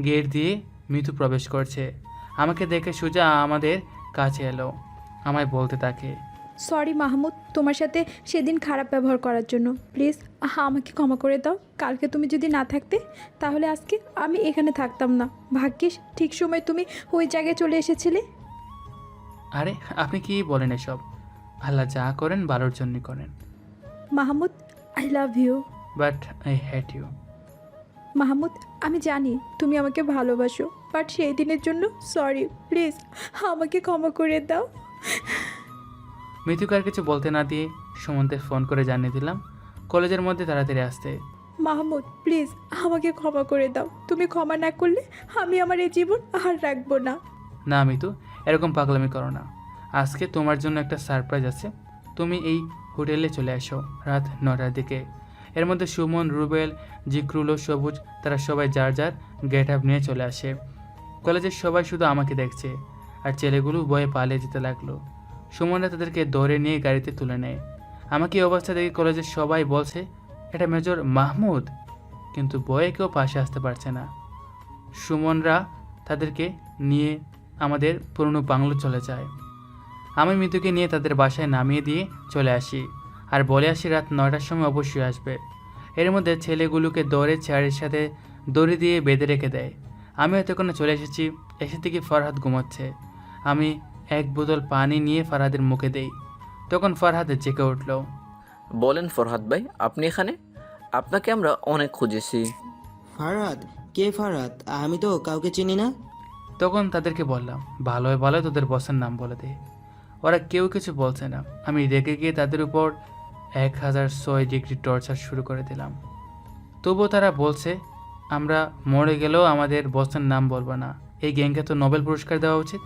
গেট দিয়ে মিতু প্রবেশ করছে। আমাকে দেখে সোজা আমাদের কাছে এলো। আমায় বলতে থাকে, সরি মাহমুদ, তোমার সাথে সেদিন খারাপ ব্যবহার করার জন্য। প্লিজ আমাকে ক্ষমা করে দাও। কালকে তুমি যদি না থাকতে তাহলে আজকে আমি এখানে থাকতাম না। ভাগ্যিস ঠিক সময় তুমি ওই জায়গায় চলে এসেছিলে। আরে আপনি কি বলেন এসব? আল্লাহ যা করেন ভালোর জন্য করেন। Mahmud, I love you. But I hate you. Mahmud, আমি জানি তুমি আমাকে ভালোবাসো, বাট সেই দিনের জন্য সরি। প্লিজ আমাকে ক্ষমা করে দাও। মিতুকে আর কিছু বলতে না দিয়ে সুমন্তের ফোন করে জানিয়ে দিলাম কলেজের মধ্যে তাড়াতাড়ি আসতে। মাহমুদ প্লিজ আমাকে ক্ষমা করে দাও। তুমি ক্ষমা না করলে আমি আমার এই জীবন আর রাখবো না। না মিতু, এরকম পাগলামি করো না। আজকে তোমার জন্য একটা সারপ্রাইজ আছে। তুমি এই হোটেলে চলে আসো রাত 9টার দিকে। এর মধ্যে সুমন, রুবেল, জিক্রুল ও সবুজ তারা সবাই যার যার গেট আপ নিয়ে চলে আসে। কলেজের সবাই শুধু আমাকে দেখছে আর ছেলেগুলো ভয়ে পালিয়ে যেতে লাগলো। সুমনরা তাদেরকে ধরে নিয়ে গাড়িতে তুলে নেয়। আমাকে এই অবস্থা দেখে কলেজের সবাই বলছে এটা মেজর মাহমুদ, কিন্তু ভয়ে কেউ পাশে আসতে পারছে না। সুমনরা তাদেরকে নিয়ে আমাদের পুরনো বাংলো চলে যায়। আমি মিতুকে নিয়ে তাদের বাসায় নামিয়ে দিয়ে চলে আসি আর বলে আসি রাত 9টার সময় অবশ্যই আসবে। এর মধ্যে ছেলেগুলোকে দৌড়ে চেয়ারের সাথে দড়ি দিয়ে বেঁধে রেখে দেয়। আমি এতক্ষণে চলে এসেছি। এসে থেকে ফরহাদ ঘুমাচ্ছে। আমি এক বোতল পানি নিয়ে ফরহাদের মুখে দেই। তখন ফরহাদ জেগে উঠল। বলেন ফরহাদ ভাই, আপনি এখানে? আপনাকে আমরা অনেক খুঁজেছি। ফারহাদ? কে ফারহাদ? আমি তো কাউকে চিনি না। তখন তাদেরকে বললাম ভালো তোদের বসের নাম বলে দে। ওরা কেউ কিছু বলছে না। আমি রেগে গিয়ে তাদের উপর 1006 ডিগ্রি টর্চার শুরু করে দিলাম। তবুও তারা বলছে আমরা মরে গেলেও আমাদের বসের নাম বলবো না। এই গ্যাংকে তো নোবেল পুরস্কার দেওয়া উচিত।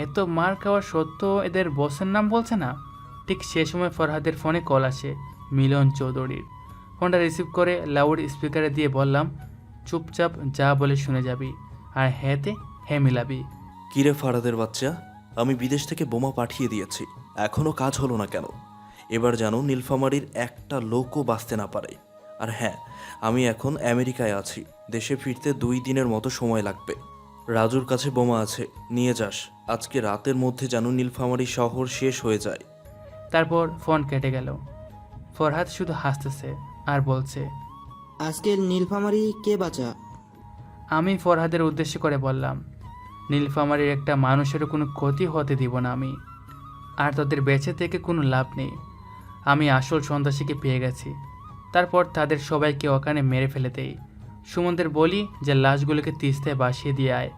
এত মার খাওয়া সত্ত্বেও এদের বসের নাম বলছে না। ঠিক সে সময় ফরহাদের ফোনে কল আসে মিলন চৌধুরীর। ফোনটা রিসিভ করে লাউড স্পিকারে দিয়ে বললাম চুপচাপ যা বলে শুনে যাবি, আর হ্যাঁতে হ্যাঁ মিলাবি। কিরে ফারাদের বাচ্চা, আমি বিদেশ থেকে বোমা পাঠিয়ে দিয়েছি, এখনও কাজ হলো না কেন? এবার যেন নীলফামারীর একটা লোকও বাঁচতে না পারে। আর হ্যাঁ, আমি এখন আমেরিকায় আছি, দেশে ফিরতে 2 দিনের মতো সময় লাগবে। রাজুর কাছে বোমা আছে, নিয়ে যাস। আজকে রাতের মধ্যে যেন নীলফামারী শহর শেষ হয়ে যায়। তারপর ফোন কেটে গেল। ফরহাদ শুধু হাসতেছে আর বলছে আজকে নীলফামারী কে বাঁচা? আমি ফরহাদের উদ্দেশ্য করে বললাম নীলফামারীর একটা মানুষেরও কোনো ক্ষতি হতে দিব না আমি, আর তাদের বেঁচে থেকে কোনো লাভ নেই। আমি আসল সন্ত্রাসীকে পেয়ে গেছি। তারপর তাদের সবাইকে ওখানে মেরে ফেলে দেই। সুমনদের বলি যে লাশগুলোকে তিস্তায় ভাসিয়ে দিয়ে আয়।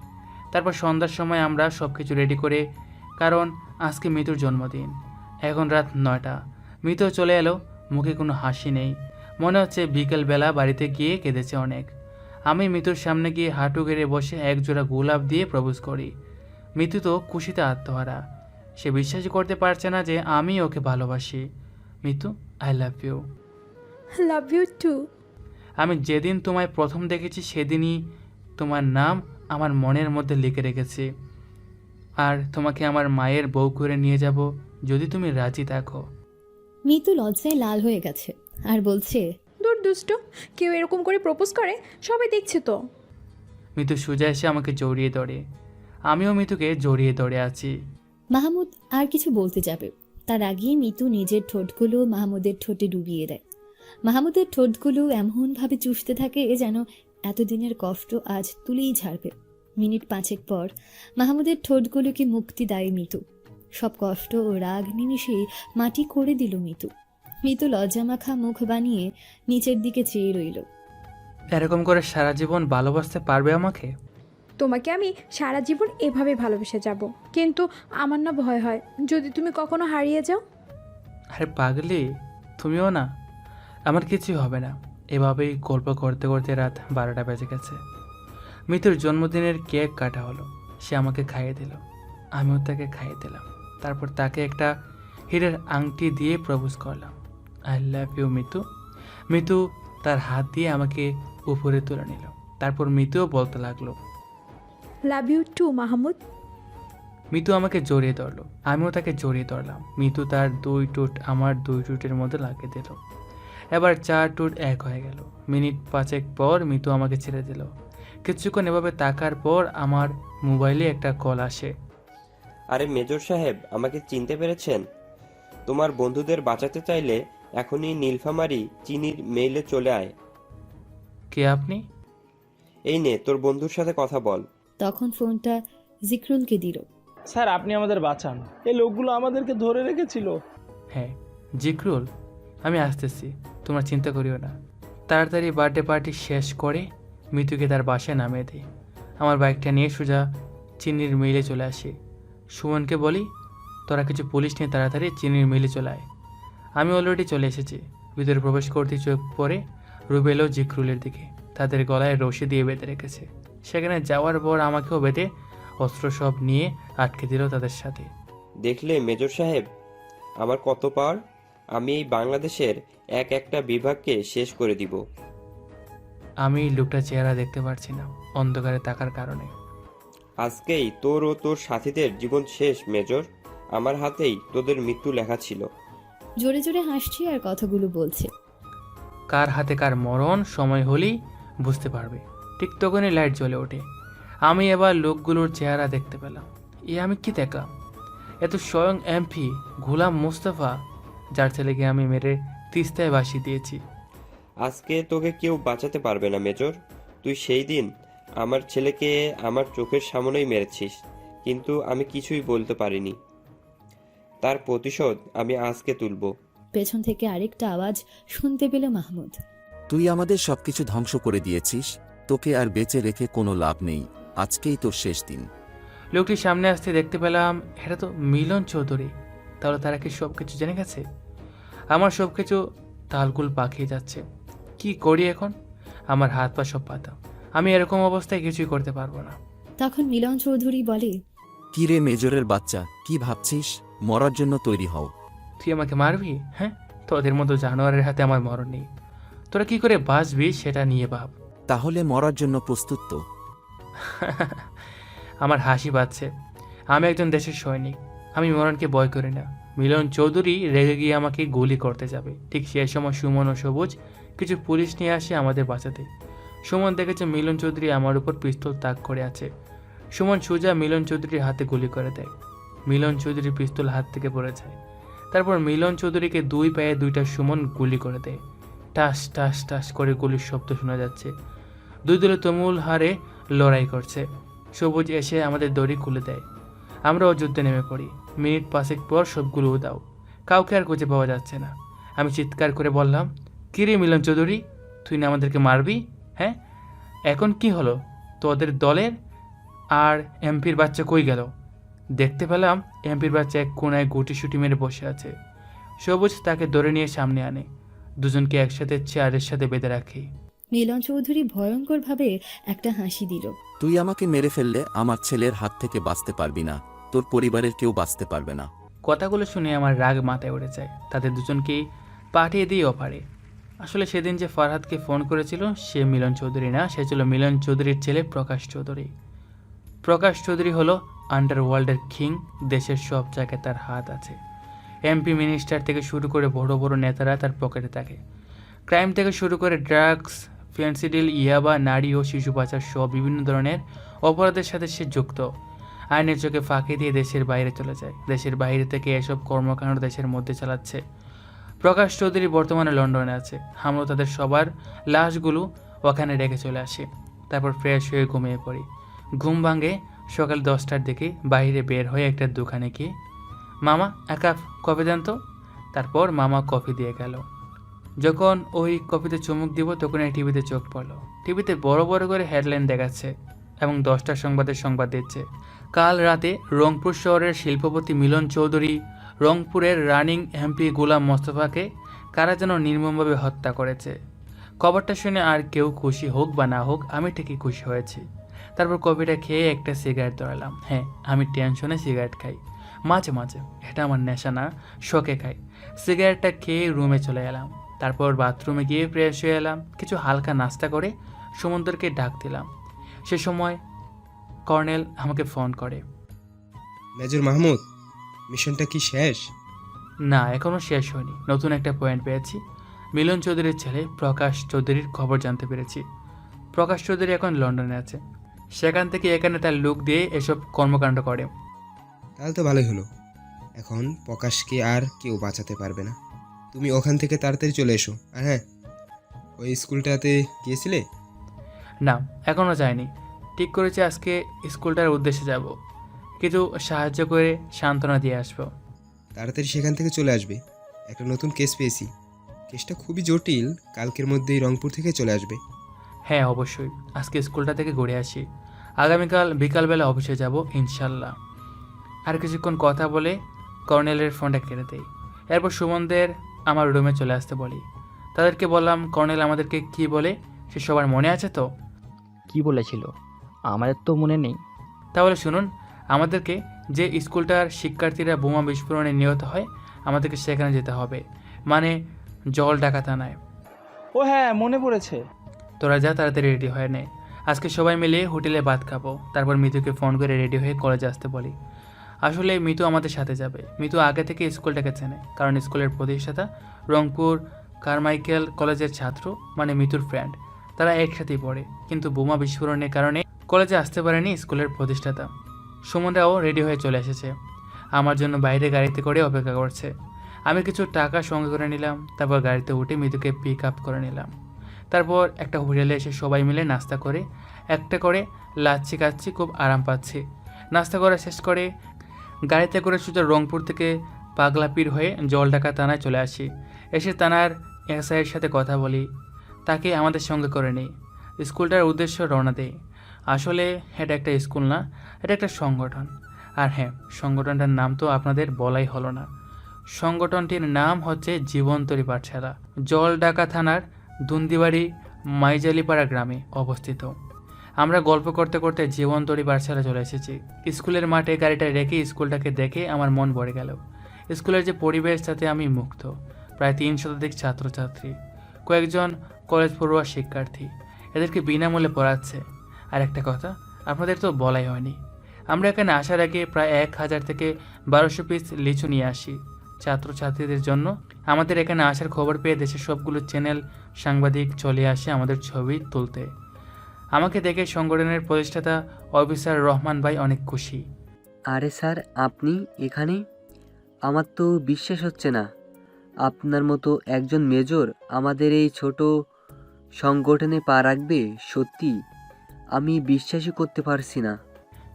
তারপর সন্ধ্যার সময় আমরা সব কিছু রেডি করে, কারণ আজকে মিতুর জন্মদিন। এখন রাত 9টা। মিতু চলে এলো, মুখে কোনো হাসি নেই, মনে হচ্ছে বিকেলবেলা বাড়িতে গিয়ে কেঁদেছে অনেক। আমি মিতুর সামনে গিয়ে হাঁটু গেড়ে বসে একজোড়া গোলাপ দিয়ে প্রপোজ করি। মিতু তো খুশিতে আত্মহারা, সে বিশ্বাসই করতে পারছে না যে আমি ওকে ভালোবাসি। Mitu, I love you. Love you too. আমি যেদিন তোমায় প্রথম দেখেছি সেদিনই তোমার নাম আমার মনের মধ্যে লিখে রেখেছি, আর তোমাকে আমার মায়ের বউ করে নিয়ে যাব যদি তুমি রাজি থাকো। মিতু লজ্জায় লাল হয়ে গেছে আর বলছে, দূর দুষ্ট, কেউ এরকম করে প্রপোজ করে? সবাই দেখছে তো। মিতু সোজা এসে আমাকে জড়িয়ে ধরে, আমিও মিতুকে জড়িয়ে ধরে আছি। মাহমুদ আর কিছু বলতে যাবে, তার আগেই মিতু নিজের ঠোঁটগুলো মাহমুদের ঠোঁটে ডুবিয়ে দেয়। মাহমুদের ঠোঁটগুলো এমনভাবে চুষতে থাকে যেন এতদিনের কষ্ট আজ তুলেই ঝাড়বে। মিনিট 5 পর মাহমুদের ঠোঁটগুলোকে মুক্তি দেয় মিতু। সব কষ্ট ও রাগ নিমিষেই মাটি করে দিল মিতু। মিতু লজ্জামাখা মুখ বানিয়ে নিচের দিকে চেয়ে রইল। এরকম করে সারা জীবন ভালোবাসতে পারবে আমাকে? তোমাকে আমি সারা জীবন এভাবে ভালোবেসে যাব, কিন্তু আমার না ভয় হয় যদি তুমি কখনো হারিয়ে যাও। আরে পাগলি, তুমিও না? আমার কিছুই হবে না। এভাবেই গল্প করতে করতে রাত 12টা বেজে গেছে। মিতুর জন্মদিনের কেক কাটা হলো, সে আমাকে খাইয়ে দিল, আমিও তাকে খাইয়ে দিলাম। তারপর তাকে একটা হীরের আংটি দিয়ে প্রপোজ করলাম, I love you Mitu. Mitu তার হাত দিয়ে আমাকে উপরে তুলে নিল। তারপর মিতুও বলতে লাগলো, love you too Mitu. Mitu আমাকে জড়িয়ে ধরলো, আমিও তাকে জড়িয়ে ধরলাম। মিতু তার 2 টুট আমার 2 টুটের মধ্যে লাগিয়ে দিল। এবার 4 টুট এক হয়ে গেল। মিনিট 5 পর মিতু আমাকে ছেড়ে দিল। কিছুক্ষণ এভাবে তাকার পর আমার মোবাইলে একটা কল আসে। আরে মেজর সাহেব, আমাকে চিনতে পেরেছেন? তোমার বন্ধুদের বাঁচাতে চাইলে এখনই নীলফামারী চিনির মেইলে চলে আয়। কে আপনি? এই নে, তোর বন্ধুর সাথে কথা বল। তখন ফোনটা জিকরুলকে দিল। স্যার, আপনি আমাদের বাঁচান, এই লোকগুলো আমাদেরকে ধরে রেখেছিল। হ্যাঁ জিকরুল, আমি আসতেছি, তোমরা চিন্তা করিও না। তাড়াতাড়ি বার্থডে পার্টি শেষ করে মিতুকে তার বাসায় নামিয়ে দিই। আমার বাইকটা নিয়ে সোজা চিনির মিলে চলে আসি। সুমনকে বলি, তোরা কিছু পুলিশ নিয়ে তাড়াতাড়ি চিনির মিলে চলে আয়। আমি অলরেডি চলে এসেছি। ভিতরে প্রবেশ করতে চোখ পরে রুবেল ও জিকরুলের দিকে, তাদের গলায় রশি দিয়ে বেঁধে রেখেছে। সেখানে যাওয়ার পর আমাকেও বেঁধে অস্ত্র সব নিয়ে আটকে দিল তাদের সাথে। দেখলে মেজর সাহেব আমার কত পাওয়ার? আমি এই বাংলাদেশের একটা বিভাগকে শেষ করে দিব। আমি লোকটা চেহারা দেখতে পারছি না অন্ধকারে থাকার কারণে। আজকেই তোর ও তোর সাথীদের জীবন শেষ মেজর। আমার হাতেই তোদের মৃত্যু লেখা ছিল। জোরে জোরে হাসছে আর কথাগুলো বলছে। কার হাতে কার মরণ সময় হলেই বুঝতে পারবে। ঠিক তখনই লাইট জ্বলে ওঠে। আমি এবার লোকগুলোর চেহারা দেখতে পেলাম। আমি কি দেখলাম? এত স্বয়ং এমপি গোলাম মোস্তফা, যার ছেলেকে আমি মেরে তিস্তায় ভাসিয়ে দিয়েছি। আজকে তোকে কেউ বাঁচাতে পারবে না মেজর। তুই সেই দিন আমার ছেলেকে আমার চোখের সামনেই মেরেছিস, কিন্তু আমি কিছুই বলতে পারিনি। তার প্রতিশোধ আমি আজকে তুলব। পেছন থেকে আরেকটা আওয়াজ শুনতে পেল মাহমুদ। তুই আমাদের সবকিছু ধ্বংস করে দিয়েছিস, তোকে আর বেঁচে রেখে কোনো লাভ নেই, আজকেই তোর শেষ দিন। লোকটি সামনে আসতে দেখতে পেলাম এটা তো মিলন চৌধুরী। তাহলে তারা কি সব কিছু জেনে গেছে? আমার সব কিছু তালগুল পাকিয়ে যাচ্ছে। কি করি এখন? আমার হাত পা সব পাতা। আমি এরকম অবস্থায় কিছুই করতে পারবো না। তখন মিলন চৌধুরী বলে, কি রে মেজরের বাচ্চা, কি ভাবছিস? মরার জন্য তৈরি হও। তুই আমাকে মারবি? হ্যাঁ, তোদের মতো জানোয়ারের হাতে আমার মরণ নেই। তোরা কি করে বাঁচবি সেটা নিয়ে ভাব। তাহলে মরার জন্য প্রস্তুত তো? আমার হাসি পাচ্ছে। আমি একজন দেশের সৈনিক, আমি মরণকে ভয় করি না। মিলন চৌধুরী রেগে গিয়ে আমাকে গুলি করতে যাবে। ঠিক সেই সময় সুমন ও সবুজ কিছু পুলিশ নিয়ে আসে আমাদের বাঁচাতে। সুমন দেখেছে মিলন চৌধুরী আমার উপর পিস্তল তাক করে আছে। সুমন সোজা মিলন চৌধুরীর হাতে গুলি করে দেয়। মিলন চৌধুরীর পিস্তল হাত থেকে পড়ে যায়। তারপর মিলন চৌধুরীকে 2 পায়ে 2টা সুমন গুলি করে দেয়। টাস টাস টাস করে গুলির শব্দ শোনা যাচ্ছে। দুই দলে তুমুল হারে লড়াই করছে। সবুজ এসে আমাদের দড়ি খুলে দেয়। আমরাও যুদ্ধে নেমে পড়ি। মিনিট 5 পর সবগুলো উদাও, কাউকে আর খুঁজে পাওয়া যাচ্ছে না। আমি চিৎকার করে বললাম, কি রে মিলন চৌধুরী, তুই না আমাদেরকে মারবি? হ্যাঁ, এখন কি হলো তোদের দলের? আর এমপির বাচ্চা কই গেল? দেখতে পেলাম এমপির বাচ্চা এক কোনায় গুটিসুটি মেরে বসে আছে। সবুজ তাকে ধরে নিয়ে সামনে আনে, দুজনকে একসাথে চেয়ারের সাথে বেঁধে রাখি। মিলন চৌধুরী ভয়ঙ্করভাবে একটা হাসি দিল। তুই আমাকে মেরে ফেললে আমার ছেলের হাত থেকে বাঁচতে পারবি না, তোর পরিবারের কেউ বাঁচতে পারবে না। কথাগুলো শুনে আমার রাগ মাথায় উঠে যায়। তাদের দুজনকেই পাঠিয়ে দিই অপারে। আসলে সেদিন যে ফারহাদকে ফোন করেছিল সে মিলন চৌধুরী না, সে ছিল মিলন চৌধুরীর ছেলে প্রকাশ চৌধুরী। প্রকাশ চৌধুরী হলো আন্ডারওয়ার্ল্ডের কিং, দেশের সব জায়গায় তার হাত আছে। এমপি মিনিস্টার থেকে শুরু করে বড় বড় নেতারা তার পকেটে থাকে। ক্রাইম থেকে শুরু করে ড্রাগস, ফেন্সিডিল, ইয়াবা, নারী ও শিশু পাচার সহ বিভিন্ন ধরনের অপরাধের সাথে সে যুক্ত। আইনের চোখে ফাঁকি দিয়ে দেশের বাইরে চলে যায়। দেশের বাইরে থেকে এসব কর্মকাণ্ড দেশের মধ্যে চালাচ্ছে। প্রকাশ চৌধুরী বর্তমানে লন্ডনে আছে। আমরা তাদের সবার লাশগুলো ওখানে রেখে চলে আসি। তারপর ফ্রেশ হয়ে ঘুমিয়ে পড়ি। ঘুম ভাঙে সকাল 10টার দিকে। বাইরে বের হয়ে একটা দোকানে গিয়ে, মামা এক কাপ কফি দেন তো। তারপর মামা কফি দিয়ে গেল। যখন ওই কফিতে চুমুক দিব তখন এই টিভিতে চোখ পড়ল। টিভিতে বড় বড় করে হেডলাইন দেখাচ্ছে এবং 10টার সংবাদ দিচ্ছে। কাল রাতে রংপুর শহরের শিল্পপতি মিলন চৌধুরী রংপুরের রানিং এমপি গোলাম মোস্তফাকে কারা যেন নির্মমভাবে হত্যা করেছে। খবরটা শুনে আর কেউ খুশি হোক বা না হোক, আমি ঠিকই খুশি হয়েছি। তারপর কফিটা খেয়ে একটা সিগারেট ধরালাম। হ্যাঁ, আমি টেনশনে সিগারেট খাই মাঝে মাঝে, এটা আমার নেশা না, শখে খাই। সিগারেটটা খেয়ে রুমে চলে এলাম। তারপর বাথরুমে গিয়ে ফ্রেশ হয়ে এলাম। কিছু হালকা নাস্তা করে সুমন্তরকে ডাক দিলাম। সে সময় কর্নেল আমাকে ফোন করে। মেজর মাহমুদ, মিশনটা কি শেষ? না, এখনও শেষ হয়নি। নতুন একটা পয়েন্ট পেয়েছি। মিলন চৌধুরীর ছেলে প্রকাশ চৌধুরীর খবর জানতে পেরেছি। প্রকাশ চৌধুরী এখন লন্ডনে আছে। সেখান থেকে এখানে তার লোক দিয়ে এসব কর্মকাণ্ড করে। তাহলে তো ভালোই হলো। এখন প্রকাশকে আর কেউ বাঁচাতে পারবে না। তুমি ওখান থেকে তাড়াতাড়ি চলে এসো। আর হ্যাঁ, ওই স্কুলটাতে গিয়েছিলে? না, এখনও যায়নি। ঠিক করেছি আজকে স্কুলটার উদ্দেশ্যে যাব, কিছু সাহায্য করে সান্ত্বনা দিয়ে আসবো। তাড়াতাড়ি সেখান থেকে চলে আসবে। একটা নতুন কেস পেয়েছি। কেসটা খুবই জটিল। কালকের মধ্যেই রংপুর থেকে চলে আসবে। হ্যাঁ, অবশ্যই। আজকে স্কুলটা থেকে ঘুরে আসি। আগামীকাল বিকালবেলা অফিসে যাব ইনশাল্লাহ। আর কিছুক্ষণ কথা বলে কর্নেলের ফোনটা কেটে দেই। এরপর সুমনদের আমার রুমে চলে আসতে বলি। তাদেরকে বললাম কর্নেল আমাদেরকে কি বলে সে সবার মনে আছে তো? কি বলেছিল? আমাদের তো মনে নেই। তাহলে শুনুন, আমাদেরকে যে স্কুলটার শিক্ষার্থীরা বোমা বিস্ফোরণে নিহত হয়, আমাদেরকে সেখানে যেতে হবে, মানে জলঢাকা থানায়। ও হ্যাঁ, মনে পড়েছে। তোরা যা, তাড়াতাড়ি রেডি হয়ে নে। আজকে সবাই মিলে হোটেলে ভাত খাবো। তারপর মিতুকে ফোন করে রেডি হয়ে কলেজে আসতে বলি। আসলে মিতু আমাদের সাথে যাবে। মিতু আগে থেকে স্কুলটাকে চেনে, কারণ স্কুলের প্রতিষ্ঠাতা রংপুর কারমাইকেল কলেজের ছাত্র, মানে মিতুর ফ্রেন্ড। তারা একসাথেই পড়ে, কিন্তু বোমা বিস্ফোরণের কারণে কলেজে আসতে পারেনি স্কুলের প্রতিষ্ঠাতা। সুমনরাও রেডি হয়ে চলে এসেছে, আমার জন্য বাইরে গাড়িতে করে অপেক্ষা করছে। আমি কিছু টাকা সঙ্গে করে নিলাম। তারপর গাড়িতে উঠে মিতুকে পিক আপ করে নিলাম। তারপর একটা হোটেলে এসে সবাই মিলে নাস্তা করে একটা করে লাচ্ছি খাচ্ছি, খুব আরাম পাচ্ছি। নাস্তা করা শেষ করে গাড়িতে করে সোজা রংপুর থেকে পাগলাপীর হয়ে জলঢাকা থানায় চলে আসি। এসে থানার এসআইয়ের সাথে কথা বলি, তাকে আমাদের সঙ্গে করে নিই। স্কুলটার উদ্দেশ্য রওনা দেই। আসলে এটা একটা স্কুল না, এটা একটা সংগঠন। আর হ্যাঁ, সংগঠনটার নাম তো আপনাদের বলাই হলো না। সংগঠনটির নাম হচ্ছে জীবন্তরী পাঠশালা। জলঢাকা থানার দুন্দিবাড়ি মাইজালিপাড়া গ্রামে অবস্থিত। আমরা গল্প করতে করতে জীবন্তরী পাঠশালা চলে এসেছি। স্কুলের মাঠে গাড়িটা রেখে স্কুলটাকে দেখে আমার মন ভরে গেল। স্কুলের যে পরিবেশ, তাতে আমি মুগ্ধ। প্রায় 3 শতাধিক ছাত্রছাত্রী, কয়েকজন কলেজ পড়ুয়া শিক্ষার্থী, এদেরকে বিনামূল্যে পড়াচ্ছে। আর একটা কথা আপনাদের তো বলাই হয়নি, আমরা এখানে আসার আগে প্রায় 1000 থেকে 1200 পিস লিচু নিয়ে আসি ছাত্রছাত্রীদের জন্য। আমাদের এখানে আসার খবর পেয়ে দেশের সবগুলো চ্যানেল সাংবাদিক চলে আসে আমাদের ছবি তুলতে। আমাকে দেখে সংগঠনের প্রতিষ্ঠাতা অফিসার রহমান ভাই অনেক খুশি। আরে স্যার, আপনি এখানে? আমার তো বিশ্বাস হচ্ছে না আপনার মতো একজন মেজর আমাদের এই ছোট সংগঠনে পা রাখবে। সত্যি আমি বিশ্বাসই করতে পারছি না।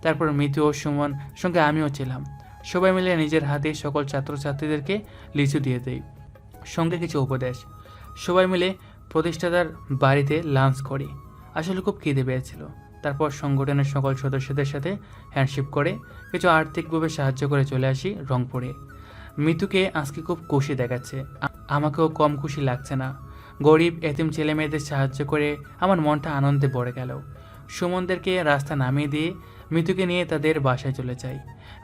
তারপর মিতু ও সুমন সঙ্গে আমিও ছিলাম। সবাই মিলে নিজের হাতে সকল ছাত্রছাত্রীদেরকে লিচু দিয়ে দেই, সঙ্গে কিছু উপদেশ। সবাই মিলে প্রতিষ্ঠাতার বাড়িতে লাঞ্চ করি। আসলে খুব খিদে পেয়েছিল, তারপর সংগঠনের সকল সদস্যদের সাথে হ্যান্ডশেক করে কিছু আর্থিকভাবে সাহায্য করে চলে আসি রংপুরে। মিতুকে আজকে খুব খুশি দেখাচ্ছে, আমাকেও কম খুশি লাগছে না। গরিব এতিম ছেলে মেয়েদের সাহায্য করে আমার মনটা আনন্দে ভরে গেল। সুমনদেরকে রাস্তা নামিয়ে দিয়ে মিতুকে নিয়ে তাদের বাসায় চলে যাই।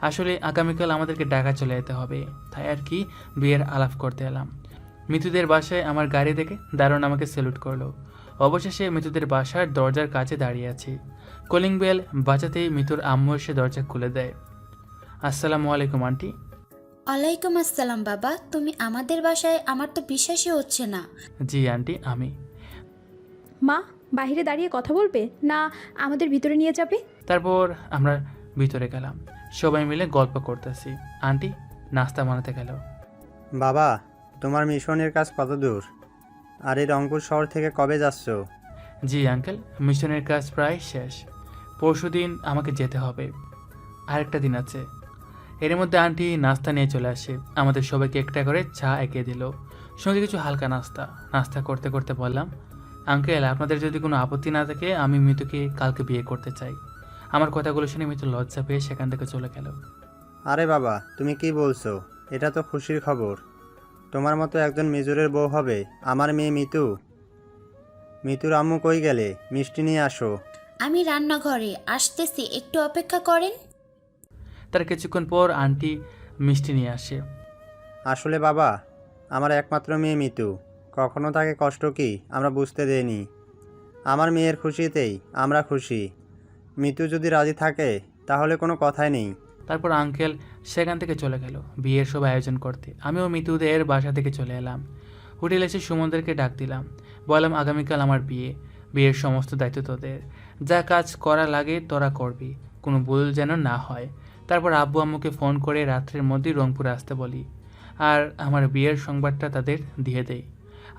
আসলে আগামীকাল আমাদেরকে ঢাকা চলে যেতে হবে, তাই আর কি বিয়ের আলাপ করতে এলাম। মিতুদের বাসায় আমার গাড়ি দেখে দারুণ আমাকে স্যালুট করলো। অবশেষে মিতুদের বাসার দরজার কাছে দাঁড়িয়ে আছি। কলিং বেল বাজাতেই মিতুর আম্মু এসে দরজা খুলে দেয়। আসসালামু আলাইকুম আন্টি। ওয়ালাইকুম আসসালাম বাবা, তুমি আমাদের বাসায়? আমার তো বিশ্বাসই হচ্ছে না। জি আন্টি, আমি। মা, বাইরে দাঁড়িয়ে কথা বলবে না আমাদের ভিতরে নিয়ে যাবে? তারপর আমরা ভিতরে গেলাম, সবাই মিলে গল্প করতেছি। আন্টি নাস্তা বানাতে গেল। বাবা, তোমার মিশনের কাজ কত দূর? আর এই রংপুর শহর থেকে কবে যাচ্ছ? জি আঙ্কেল, মিশনের কাজ প্রায় শেষ। পরশুদিন আমাকে যেতে হবে, আরেকটা দিন আছে। এর মধ্যে আন্টি নাস্তা নিয়ে চলে আসে, আমাদের সবাইকে একটা করে চা এঁকে দিল, সঙ্গে কিছু হালকা নাস্তা। নাস্তা করতে করতে বললাম, আঙ্কেল আপনাদের যদি কোনো আপত্তি না থাকে আমি মিতুকে কালকে বিয়ে করতে চাই। আমার কথাগুলো শুনে মিতু লজ্জা পেয়ে সেখান থেকে চলে গেল। আরে বাবা, তুমি কি বলছো? এটা তো খুশির খবর। তোমার মতো একজন মেজরের বউ হবে আমার মেয়ে মিতু। মিতুর আম্মু কই গেলে? মিষ্টি নিয়ে আসো। আমি রান্নাঘরে আসতেছি, একটু অপেক্ষা করেন। তার কিছুক্ষণ পর আন্টি মিষ্টি নিয়ে আসে। আসলে বাবা, আমার একমাত্র মেয়ে মিতু, কখনো তাকে কষ্ট কি আমরা বুঝতে দেইনি। আমার মেয়ের খুশিতেই আমরা খুশি। মিতু যদি রাজি থাকে তাহলে কোনো কথাই নেই। তারপর আঙ্কেল সেখান থেকে চলে গেল বিয়ের সব আয়োজন করতে। আমিও মিতুদের বাসা থেকে চলে এলাম। হোটেলে এসে সুমনদেরকে ডাক দিলাম, বললাম আগামীকাল আমার বিয়ের সমস্ত দায়িত্ব তোদের, যা কাজ করা লাগে তোরা করবি, কোনো ভুল যেন না হয়। তারপর আব্বু আম্মুকে ফোন করে রাত্রের মধ্যেই রংপুরে আসতে বলি, আর আমার বিয়ের সংবাদটা তাদের দিয়ে দেই।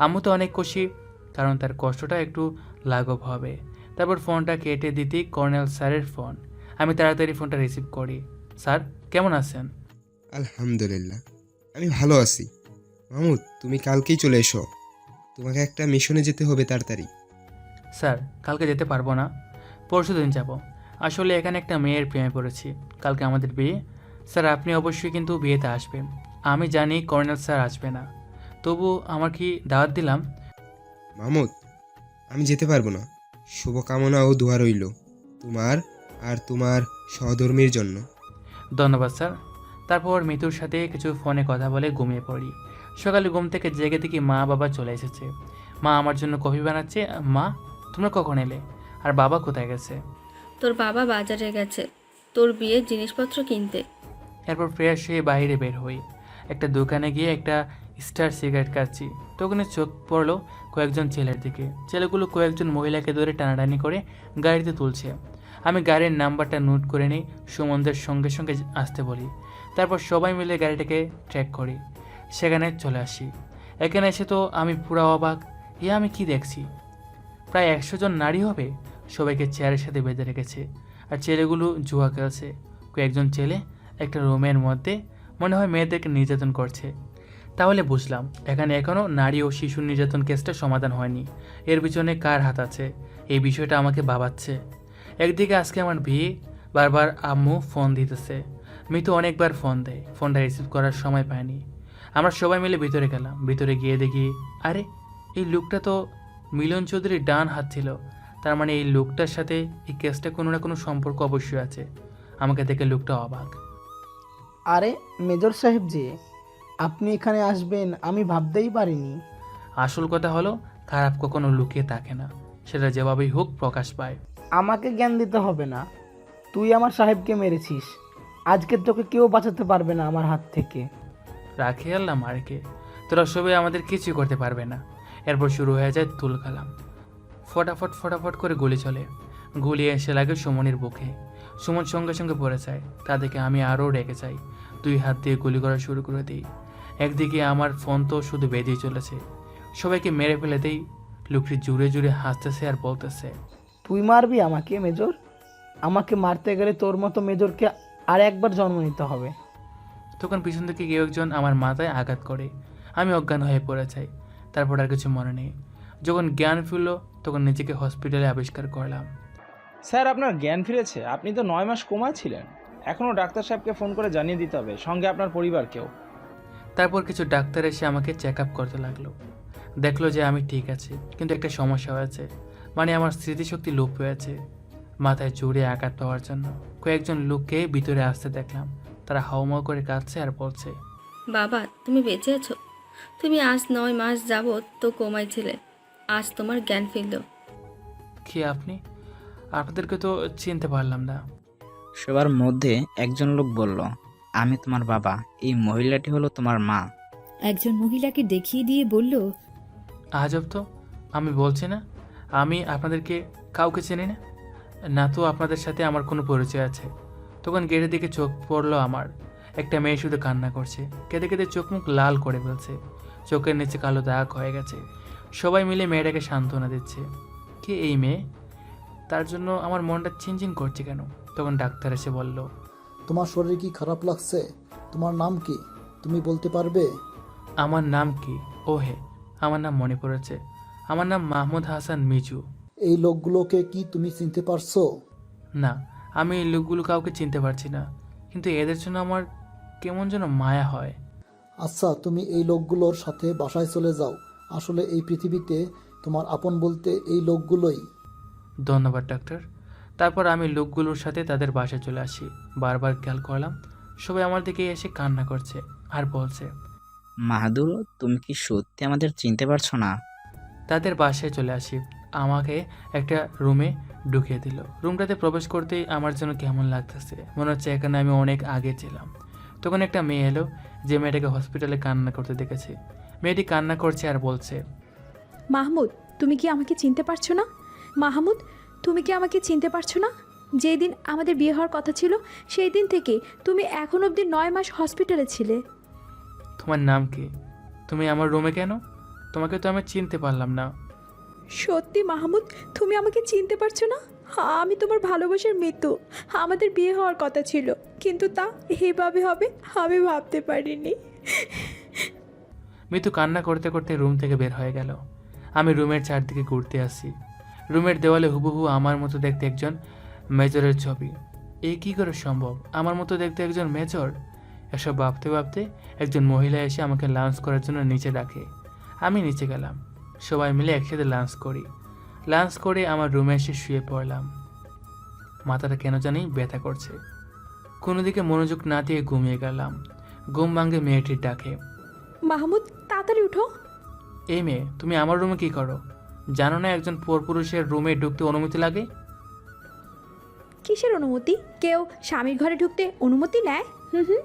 আম্মু তো অনেক খুশি, কারণ তার কষ্টটা একটু লাঘব হবে। তারপর ফোনটা কেটে দিতেই কর্নেল স্যারের ফোন। আমি তাড়াতাড়ি ফোনটা রিসিভ করি। স্যার কেমন আছেন? আলহামদুলিল্লাহ, আমি ভালো আছি। মাহমুদ, তুমি কালকেই চলে এসো, তোমাকে একটা মিশনে যেতে হবে তাড়াতাড়ি। স্যার কালকে যেতে পারবো না, পরশু দিন যাব। আসলে এখানে একটা মেয়ের প্রেমে পড়েছি, কালকে আমাদের বিয়ে। স্যার আপনি অবশ্যই কিন্তু বিয়েতে আসবেন। আমি জানি কর্নেল স্যার আসবে না, তবু আমার কি দাওয়াত দিলাম। মাহমুদ, আমি যেতে পারবো না। শুভকামনা ও দোয়া রইল তোমার আর তোমার সহধর্মীর জন্য। ধন্যবাদ স্যার। তারপর মিতুর সাথে কিছু ফোনে কথা বলে ঘুমিয়ে পড়ি। সকালে ঘুম থেকে জেগে দেখি মা বাবা চলে এসেছে। মা আমার জন্য কফি বানাচ্ছে। মা তোমরা কখন এলে? আর বাবা কোথায় গেছে? তোর বাবা বাজারে গেছে তোর বিয়ের জিনিসপত্র কিনতে। এরপর ফ্রেশ হয়ে বাইরে বের হই। একটা দোকানে গিয়ে একটা স্টার সিগারেট খাচ্ছি, তখন চোখ পড়লো কয়েকজন ছেলের দিকে। ছেলেগুলো কয়েকজন মহিলাকে ধরে টানাটানি করে গাড়িতে তুলছে। আমি গাড়ির নাম্বারটা নোট করে নিই, সুমনদের সঙ্গে সঙ্গে আসতে বলি। তারপর সবাই মিলে গাড়িটাকে ট্র্যাক করি, সেখানে চলে আসি। এখানে এসে তো আমি পুরো অবাক, আমি কি দেখছি? প্রায় 100 জন নারী হবে, সবাইকে চেয়ারের সাথে বেঁধে রেখেছে, আর ছেলেগুলো জুয়া খেলছে। কয়েকজন ছেলে একটা রুমের মধ্যে মনে হয় মেয়েদেরকে নির্যাতন করছে। তাহলে বুঝলাম এখানে এখনও নারী ও শিশু নির্যাতন কেসটা সমাধান হয়নি। এর পিছনে কার হাত আছে, এই বিষয়টা আমাকে ভাবাচ্ছে। একদিকে আজকে আমার বিয়ে, বারবার আম্মু ফোন দিতেছে, মিতু অনেকবার ফোন দেয়, ফোনটা রিসিভ করার সময় পায়নি। আমরা সবাই মিলে ভিতরে গেলাম। ভিতরে গিয়ে দেখি আরে এই লোকটা তো মিলন চৌধুরীর ডান হাত ছিল। তার মানে এই লোকটার সাথে এই কেসটা কোনো না কোনো সম্পর্ক অবশ্যই আছে। আমাকে দেখে লোকটা অবাক। আরে মেজর সাহেব যে আপনি এখানে আসবেন আমি ভাবতেই পারিনি। আসল কথা হলো খারাপ কখনো লুকিয়ে থাকে না, সেটা যেভাবেই হোক প্রকাশ পায়। আমাকে জ্ঞান দিতে হবে না, তুই আমার সাহেবকে মেরেছিস, আজকে তোকে কেউ বাঁচাতে পারবে না আমার হাত থেকে। রাখে আল্লাহ মারকে, তোরা সবাই আমাদের কিছুই করতে পারবে না। এরপর শুরু হয়ে যায় তুলকালাম। ফটাফট ফটাফট করে গুলি চলে। গুলি এসে লাগে সুমনের বুকে। সুমন সঙ্গে সঙ্গে পড়ে যায়। তা দেখে আমি আরও রেগে যাই, 2 হাত দিয়ে গুলি করা শুরু করে দিই। একদিকে আমার ফোন তো শুধু বেজেই চলেছে। সবাইকে মেরে ফেলে দেই। লোকটি জুড়ে জুড়ে হাসতেছে আর বলতেছে, তুই মারবি আমাকে মেজর? আমাকে মারতে গেলে তোর মতো মেজরকে আর একবার জন্ম নিতে হবে। তখন পিছন থেকে কেউ একজন আমার মাথায় আঘাত করে, আমি অজ্ঞান হয়ে পড়ে যাই। তারপর আর কিছু মনে নেই। যখন জ্ঞান ফিরল তখন নিজেকে হসপিটালে আবিষ্কার করলাম। স্যার আপনার জ্ঞান ফিরেছে? আপনি তো 9 মাস কোমায় ছিলেন। এখনও ডাক্তার সাহেবকে ফোন করে জানিয়ে দিতে হবে, সঙ্গে আপনার পরিবারকেও। তারপর কিছু ডাক্তার এসে আমাকে চেক আপ করতে লাগলো। দেখলো যে আমি ঠিক আছি, কিন্তু একটা সমস্যা হয়েছে, মানে আমার স্মৃতিশক্তি লোপ হয়েছে। মাথায় জোরে আঘাত পাওয়ার জন্য কয়েকজন লোককে ভিতরে আসতে দেখলাম। তারা হাউমাউ করে কাঁদছে আর বলছে, বাবা তুমি বেঁচে আছো? তুমি আজ 9 মাস যাবৎ তো কোমায় ছিলে, আজ তোমার জ্ঞান ফিরল। কি আপনি? আপনাদেরকে তো চিনতে পারলাম না। সবার মধ্যে একজন লোক বলল, আমি তোমার বাবা, এই মহিলাটি হলো তোমার মা। একজন মহিলাকে দেখিয়ে দিয়ে বলল, আজব তো, আমি বলছি না আমি আপনাদেরকে কাউকে চিনি না, না তো আপনাদের সাথে আমার কোনো পরিচয় আছে। তখন গেটের দিকে চোখ পড়লো আমার। একটা মেয়ে শুধু কান্না করছে, কেঁদে কেঁদে চোখ মুখ লাল করে ফেলছে, চোখের নিচে কালো দাগ হয়ে গেছে। সবাই মিলে মেয়েটাকে সান্ত্বনা দিচ্ছে। কে এই মেয়ে? তার জন্য আমার মনটা চিনচিন করছে কেন? তখন ডাক্তার এসে বলল, তোমার শরীর কি খারাপ লাগছে? তোমার নাম কি, তুমি বলতে পারবে? আমার নাম কি? ও হে, আমার নাম মনে পড়েছে, আমার নাম মাহমুদ হাসান মিজু। এই লোকগুলোকে কি তুমি চিনতে পারছো? না, আমি এই লোকগুলো কাউকে চিনতে পারছি না, কিন্তু এদের জন্য আমার কেমন যেন মায়া হয়। আচ্ছা, তুমি এই লোকগুলোর সাথে বাসায় চলে যাও। আসলে এই পৃথিবীতে তোমার আপন বলতে এই লোকগুলোই। ধন্যবাদ ডাক্তার। তারপর আমি লোকগুলোর সাথে তাদের বাসায় চলে আসি। বারবার খেয়াল করলাম সবাই আমার দিকে এসে কান্না করছে আর বলছে, মাহাদুর, তুমি কি সত্যি আমাদের চিনতে পারছো না? তাদের বাসায় চলে আসি। আমাকে একটা রুমে ঢুকিয়ে দিল। রুমটাতে প্রবেশ করতেই আমার জন্য কেমন লাগতেছে, মনে হচ্ছে এখানে আমি অনেক আগে ছিলাম। তখন একটা মেয়ে এলো, যে মেয়েটাকে হসপিটালে কান্না করতে দেখেছি। মেয়েটি কান্না করছে আর বলছে, মাহমুদ, তুমি কি আমাকে চিনতে পারছো না? মাহমুদ, তুমি কি আমাকে চিনতে পারছো না? যেই দিন আমাদের বিয়ে হওয়ার কথা ছিল, সেই দিন থেকে তুমি এখন অবধি 9 মাস হসপিটালে ছিলে। তোমার নাম কি? তুমি আমার রুমে কেন? তোমাকে তো আমি চিনতে পারলাম না। সত্যি মাহমুদ, তুমি আমাকে চিনতে পারছো না? আমি তোমার ভালোবাসার মৃত্যু। আমাদের বিয়ে হওয়ার কথা ছিল, কিন্তু তা এইভাবে হবে আমি ভাবতে পারিনি। মিতু কান্না করতে করতে রুম থেকে বের হয়ে গেল। আমি রুমের চারদিকে ঘুরতে আসি। রুমের দেওয়ালে হুবহু আমার মতো দেখতে একজন মেজরের ছবি। এই কী করে সম্ভব? আমার মতো দেখতে একজন মেজর? এসব ভাবতে ভাবতে একজন মহিলা এসে আমাকে লাঞ্চ করার জন্য নিচে ডাকে। আমি নিচে গেলাম। সবাই মিলে একসাথে লাঞ্চ করি। লাঞ্চ করে আমার রুমে এসে শুয়ে পড়লাম। মাথাটা কেন জানি ব্যথা করছে। কোনো দিকে মনোযোগ না দিয়ে ঘুমিয়ে গেলাম। ঘুম ভাঙে মেয়েটির ডাকে, মাহমুদ, তাড়াতাড়ি উঠো। এই মেয়ে, তুমি আমার রুমে কি করো? জানো না একজন পরপুরুষের রুমে ঢুকতে অনুমতি লাগে? কিসের অনুমতি? কেউ স্বামীর ঘরে ঢুকতে অনুমতি নেয়? হুম।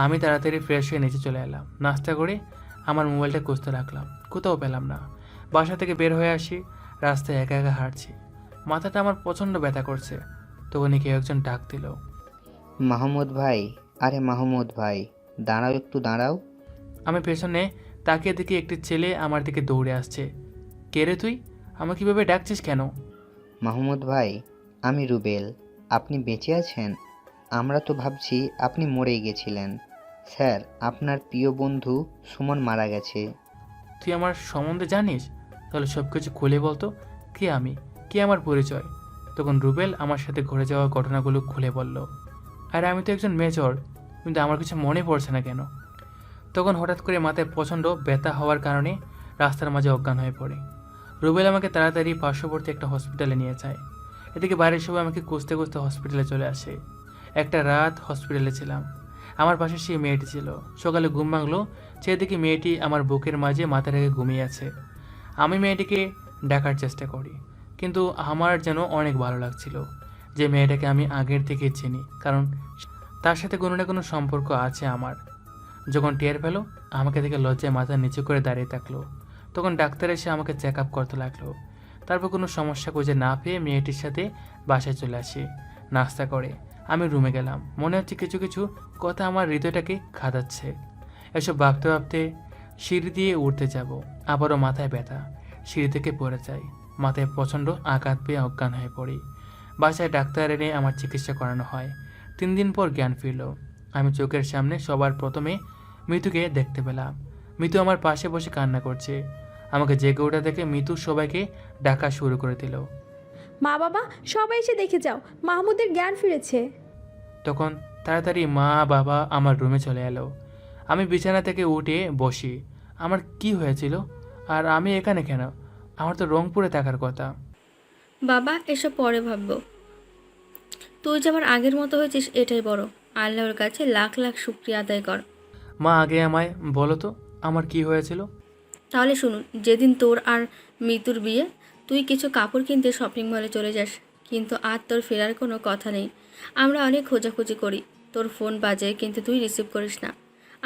আমি তাড়াতাড়ি ফ্রেশ হয়ে নিচে চলে এলাম। নাস্তা করে আমার মোবাইলটা খুঁজতে রাখলাম, কোথাও পেলাম না। বাসা থেকে বের হয়ে আসি, রাস্তায় একা একা হাঁটছি। মাথাটা আমার প্রচণ্ড ব্যথা করছে। তখনই কেউ একজন ডাক দিল, মাহমুদ ভাই, আরে মাহমুদ ভাই, দাঁড়াও, একটু দাঁড়াও। আমি পেছনে তাকিয়ে দেখি একটি ছেলে আমার দিকে দৌড়ে আসছে। কে রে তুই? আমাকে কীভাবে ডাকছিস কেন? মাহমুদ ভাই, আমি রুবেল। আপনি বেঁচে আছেন? আমরা তো ভাবছি আপনি মরেই গেছিলেন। স্যার, আপনার প্রিয় বন্ধু সুমন মারা গেছে। তুই আমার সম্বন্ধে জানিস? তাহলে সব কিছু খুলে বলতো। কে আমি, কে আমার পরিচয়? তখন রুবেল আমার সাথে ঘটে যাওয়া ঘটনাগুলো খুলে বলল। আর আমি তো একজন মেজর, কিন্তু আমার কিছু মনে পড়ছে না কেন? তখন হঠাৎ করে মাথায় প্রচণ্ড ব্যথা হওয়ার কারণে রাস্তার মাঝে অজ্ঞান হয়ে পড়ে। রুবেল আমাকে তাড়াতাড়ি পার্শ্ববর্তী একটা হসপিটালে নিয়ে যায়। এদিকে বাড়ির সবাই আমাকে খুঁজতে খুঁজতে হসপিটালে চলে আসে। একটা রাত হসপিটালে ছিলাম। আমার পাশে সেই মেয়েটি ছিল। সকালে ঘুম ভাঙলো, সেদিকে মেয়েটি আমার বুকের মাঝে মাথা রেখে ঘুমিয়ে আছে। আমি মেয়েটিকে ডাকার চেষ্টা করি, কিন্তু আমার যেন অনেক ভালো লাগছিল যে মেয়েটাকে আমি আগের থেকে চিনি, কারণ তার সাথে কোনো না কোনো সম্পর্ক আছে আমার। যখন টের পেল, আমাকে দেখে লজ্জায় মাথা নিচু করে দাঁড়িয়ে থাকলো। তখন ডাক্তার এসে আমাকে চেক আপ করতে লাগলো। তারপর কোনো সমস্যা খুঁজে না পেয়ে মেয়েটির সাথে বাসায় চলে আসি। নাস্তা করে আমি রুমে গেলাম। মনে হচ্ছে কিছু কিছু কথা আমার হৃদয়টাকে খাদাচ্ছে। এসব ভাবতে ভাবতে সিঁড়ি দিয়ে উঠতে যাব, আবারও মাথায় ব্যথা। সিঁড়ি থেকে পড়ে যাই, মাথায় প্রচণ্ড আঘাত পেয়ে অজ্ঞান হয়ে পড়ি। বাসায় ডাক্তার এনে আমার চিকিৎসা করানো হয়। 3 দিন পর জ্ঞান ফিরল। আমি চোখের সামনে সবার প্রথমে মিতুকে দেখতে পেলাম। মিতু আমার পাশে বসে কান্না করছে। আমাকে জেগে ওঠা দেখে মিতু সবাইকে ডাকা শুরু করে দিল। মা বাবা সবাই এসে দেখে যাও, মাহমুদের জ্ঞান ফিরেছে। তখন তাড়াতাড়ি মা বাবা আমার রুমে চলে এলো। আমি বিছানা থেকে উঠে বসি। আমার কি হয়েছিল আর আমি এখানে কেন? আমার তো রংপুরে থাকার কথা। বাবা এসব পরে ভাববো, তুই যে আবার আগের মতো হয়েছিস এটাই বড়। আল্লাহর কাছে লাখ লাখ শুক্রিয়া আদায় কর। মা আগে আমায় বলো তো আমার কি হয়েছিল। তাহলে শুনুন, যেদিন তোর আর মিতুর বিয়ে, তুই কিছু কাপড় কিনতে শপিং মলে চলে যাস, কিন্তু আর তোর ফেরার কোনো কথা নেই। আমরা অনেক খোঁজাখুঁজি করি, তোর ফোন বাজে কিন্তু তুই রিসিভ করিস না।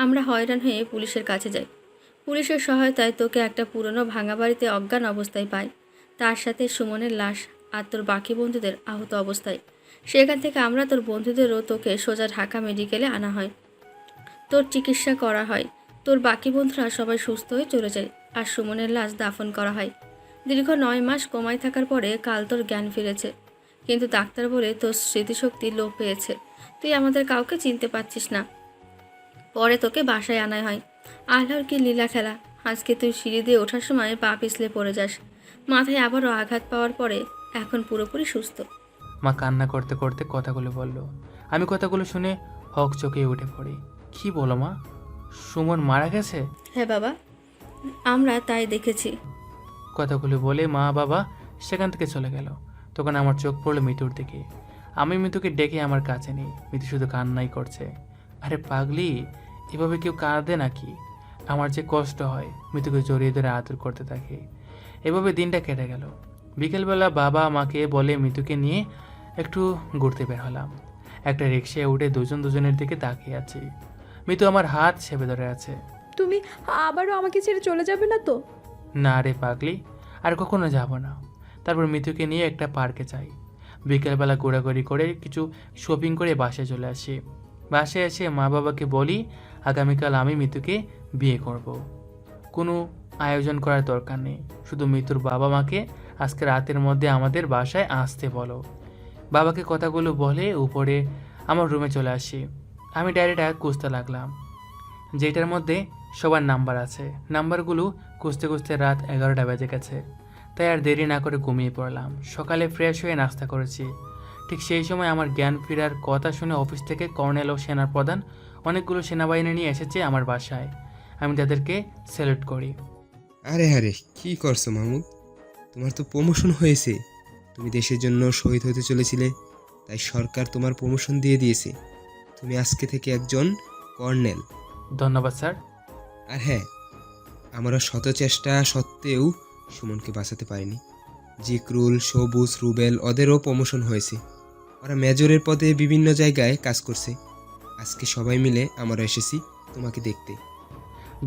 আমরা হয়রান হয়ে পুলিশের কাছে যাই। পুলিশের সহায়তায় তোকে একটা পুরনো ভাঙা বাড়িতে অজ্ঞান অবস্থায় পাই, তার সাথে সুমনের লাশ আর তোর বাকি বন্ধুদের আহত অবস্থায়। সেখান থেকে আমরা তোর বন্ধুদেরও তোকে সোজা ঢাকা মেডিকেলে আনা হয়, তোর চিকিৎসা করা হয়। তোর বাকি বন্ধুরা সবাই সুস্থ হয়ে চলে যায় আর সুমনের লাশ দাফন করা হয়। দীর্ঘ 9 মাস কোমায় থাকার পরে কাল তোর জ্ঞান ফিরেছে, কিন্তু ডাক্তার বলে তোর স্মৃতিশক্তি লোপ পেয়েছে, তুই আমাদের কাউকে চিনতে পারছিস না। পরে তোকে বাসায় আনা হয়। আল্লাহর কি লীলা খেলা, আজকে তুই সিঁড়ি দিয়ে ওঠার সময় পা পিছলে পড়ে যাস, মাথায় আবারও আঘাত পাওয়ার পরে এখন পুরোপুরি সুস্থ। মা কান্না করতে করতে কথাগুলো বলল। আমি কথাগুলো শুনে হক চোখে উঠে পড়ি। কি বলো মা, সুমন মারা গেছে? হ্যাঁ বাবা, আমরা তাই দেখেছি। কথাগুলো বলে মা বাবা সেখান থেকে চলে গেল। তখন আমার চোখ পড়লো মিতুর দিকে। আমি মিতুকে ডেকে আমার কাছে নিই। মিতু শুধু কান্নাই করছে। আরে পাগলি, এভাবে কেউ কাঁদে নাকি? আমার যে কষ্ট হয়। মিতুকে জড়িয়ে ধরে আদর করতে থাকে। এভাবে দিনটা কেটে গেল। বিকেলবেলা বাবা মাকে বলে মিতুকে নিয়ে একটু ঘুরতে বের হলাম। একটা রিক্সায় উঠে দুজনের দিকে তাকিয়ে আছি। মিতু আমার হাত চেপে ধরে আছে। তুমি আবারও আমাকে ছেড়ে চলে যাবে না তো? না রে পাগলি, আর কখনো যাব না। তারপর মিতুকে নিয়ে একটা পার্কে যাই। বিকেলবেলা ঘোরাঘুরি করে কিছু শপিং করে বাসায় চলে আসি। বাসায় এসে মা বাবাকে বলি আগামীকাল আমি মিতুকে বিয়ে করব। কোনো আয়োজন করার দরকার নেই, শুধু মিতুর বাবা মাকে আজকে রাতের মধ্যে আমাদের বাসায় আসতে বলো। বাবাকে কথাগুলো বলে উপরে আমার রুমে চলে আসি। আমি ডায়েরিটা খুঁজতে লাগলাম, যেটার মধ্যে সবার নাম্বার আছে। নাম্বারগুলো খুঁজতে খুঁজতে রাত 11টা বেজে গেছে। তাই আর দেরি না করে ঘুমিয়ে পড়লাম। সকালে ফ্রেশ হয়ে নাস্তা করেছি। ঠিক সেই সময় আমার জ্ঞান ফেরার কথা শুনে অফিস থেকে কর্নেল ও সেনাপ্রধান অনেকগুলো সেনাবাহিনী নিয়ে এসেছে আমার বাসায়। আমি তাদেরকে স্যালুট করি। আরে আরে কি করছো মাহমুদ? তোমার তো প্রমোশন হয়েছে। তুমি দেশের জন্য শহীদ হতে চলেছিলে, তাই সরকার তোমার প্রমোশন দিয়ে দিয়েছে। তুমি আজকে থেকে একজন কর্নেল। ধন্যবাদ স্যার। আর হ্যাঁ, আমরা শত চেষ্টা সত্ত্বেও সুমনকে বাঁচাতে পারিনি। জিকরুল, সবুজ, রুবেল ওদেরও প্রমোশন হয়েছে। ওরা মেজরের পদে বিভিন্ন জায়গায় কাজ করছে। আজকে সবাই মিলে আমরা এসেছি তোমাকে দেখতে।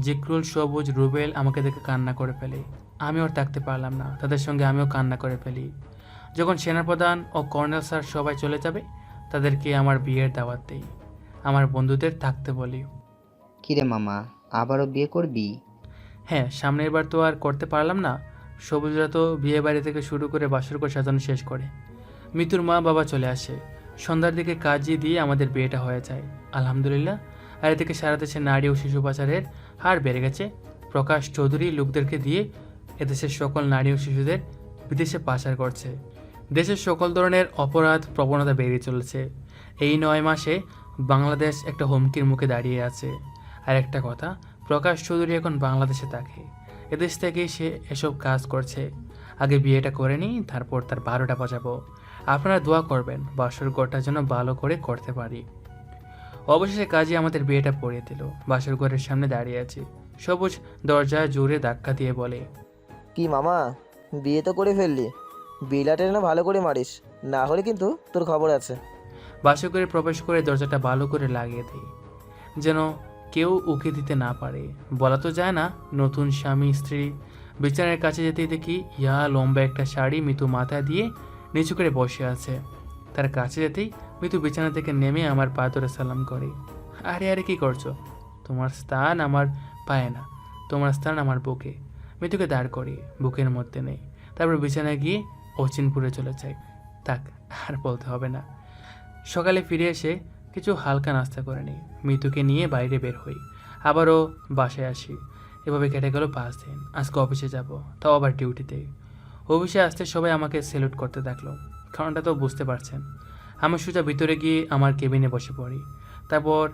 জিকরুল, সবুজ, রুবেল আমাকে দেখে কান্না করে ফেলে। আমি ওর থাকতে পারলাম না, তাদের সঙ্গে আমিও কান্না করে ফেলি। যখন সেনাপ্রধান ও কর্নেল স্যার সবাই চলে যাবে, তাদেরকে আমার বিয়ের দাওয়াত দেই। আমার বন্ধুদের থাকতে বলি। কিরে মামা, আবারও বিয়ে করবি? হ্যাঁ, সামনের বার তো আর করতে পারলাম না। সবুজরা তো বিয়ে বাড়ি থেকে শুরু করে বাসর ঘর সাজানো শেষ করে। মিতুর মা বাবা চলে আসে। সন্ধ্যার দিকে কাজী দিয়ে আমাদের বিয়েটা হয়ে যায় আলহামদুলিল্লাহ। আর এদিকে সারা দেশে নারী ও শিশু পাচারের হার বেড়ে গেছে। প্রকাশ চৌধুরী লোকদেরকে দিয়ে এদেশের সকল নারী ও শিশুদের বিদেশে পাচার করছে। দেশের সকল ধরনের অপরাধ প্রবণতা বেড়ে চলেছে। এই 9 মাসে বাংলাদেশ একটা হুমকির মুখে দাঁড়িয়ে আছে। আর একটা কথা, প্রকাশ চৌধুরী এখন বাংলাদেশে থাকে। এদেশ থেকেই সে এসব কাজ করছে। আগে বিয়েটা করে নিই, তারপর তার 12টা বাজাবো। আপনারা দোয়া করবেন বাসর ঘরটা যেন ভালো করে করতে পারি। অবশেষে কাজী আমাদের বিয়েটা পড়িয়ে দিল। বাসর ঘরের সামনে দাঁড়িয়ে আছি। সবুজ দরজা জোরে ধাক্কা দিয়ে বলে, কি মামা, বিয়ে তো করে ফেললি, বিলাটের না ভালো করে মারিস, না হলে কিন্তু তোর খবর আছে। বাসর ঘরে প্রবেশ করে দরজাটা ভালো করে লাগিয়ে দিই, যেন কেউ উকি দিতে না পারে। বলা তো যায় না, নতুন স্বামী স্ত্রী। বিছানার কাছে যেতেই দেখি ইয়া লম্বা একটা শাড়ি মিতু মাথা দিয়ে নিচু করে বসে আছে। তার কাছে যেতেই মিতু বিছানা থেকে নেমে আমার পা ধরে সালাম করে। আরে আরে কি করছো? তোমার স্থান আমার পায়ে না, তোমার স্থান আমার বুকে। মিতুকে দাঁড় করি, বুকের মধ্যে নেই। তারপর বিছানায় গিয়ে অচিনপুরে চলে যাই। থাক, আর বলতে হবে না। সকালে ফিরে এসে কিছু হালকা নাস্তা করে নিই। মিতুকে নিয়ে বাইরে বের হই, আবারও বাসায় আসি। এভাবে কেটে গেল 5 দিন। আজকে অফিসে যাব, তাও আবার ডিউটিতে। অফিসে আসতে সবাই আমাকে স্যালুট করতে থাকলো, কারণটা তো বুঝতে পারছেন। আমি সোজা ভিতরে গিয়ে আমার কেবিনে বসে পড়ি। তারপর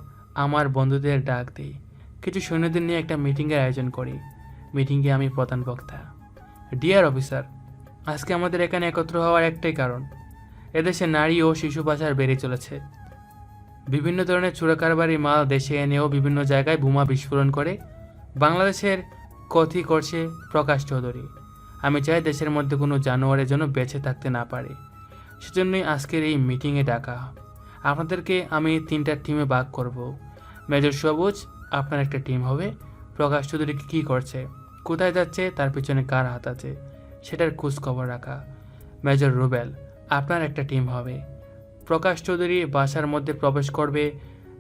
আমার বন্ধুদের ডাক দিই, কিছু সৈন্যদের নিয়ে একটা মিটিংয়ের আয়োজন করি। মিটিংয়ে আমি প্রধান বক্তা। ডিয়ার অফিসার, আজকে আমাদের এখানে একত্র হওয়ার একটাই কারণ, এদেশে নারী ও শিশু পাচার বেড়ে চলেছে। বিভিন্ন ধরনের চোরাকারবারি মাল দেশে এনেও বিভিন্ন জায়গায় বোমা বিস্ফোরণ করে বাংলাদেশের ক্ষতি করছে প্রকাশ চৌধুরী। আমি চাই দেশের মধ্যে কোনো জানোয়ারের জন্য বেঁচে থাকতে না পারে, সেজন্যই আজকের এই মিটিংয়ে ডাকা। আপনাদেরকে আমি 3টা টিমে ভাগ করব। মেজর সবুজ, আপনার একটা টিম হবে প্রকাশ চৌধুরী কী করছে, কোথায় যাচ্ছে, তার পিছনে কার হাত আছে, সেটার খোঁজ খবর রাখা। মেজর রুবেল, আপনার একটা টিম হবে। প্রকাশ চৌধুরী বাসার মধ্যে প্রবেশ করবে,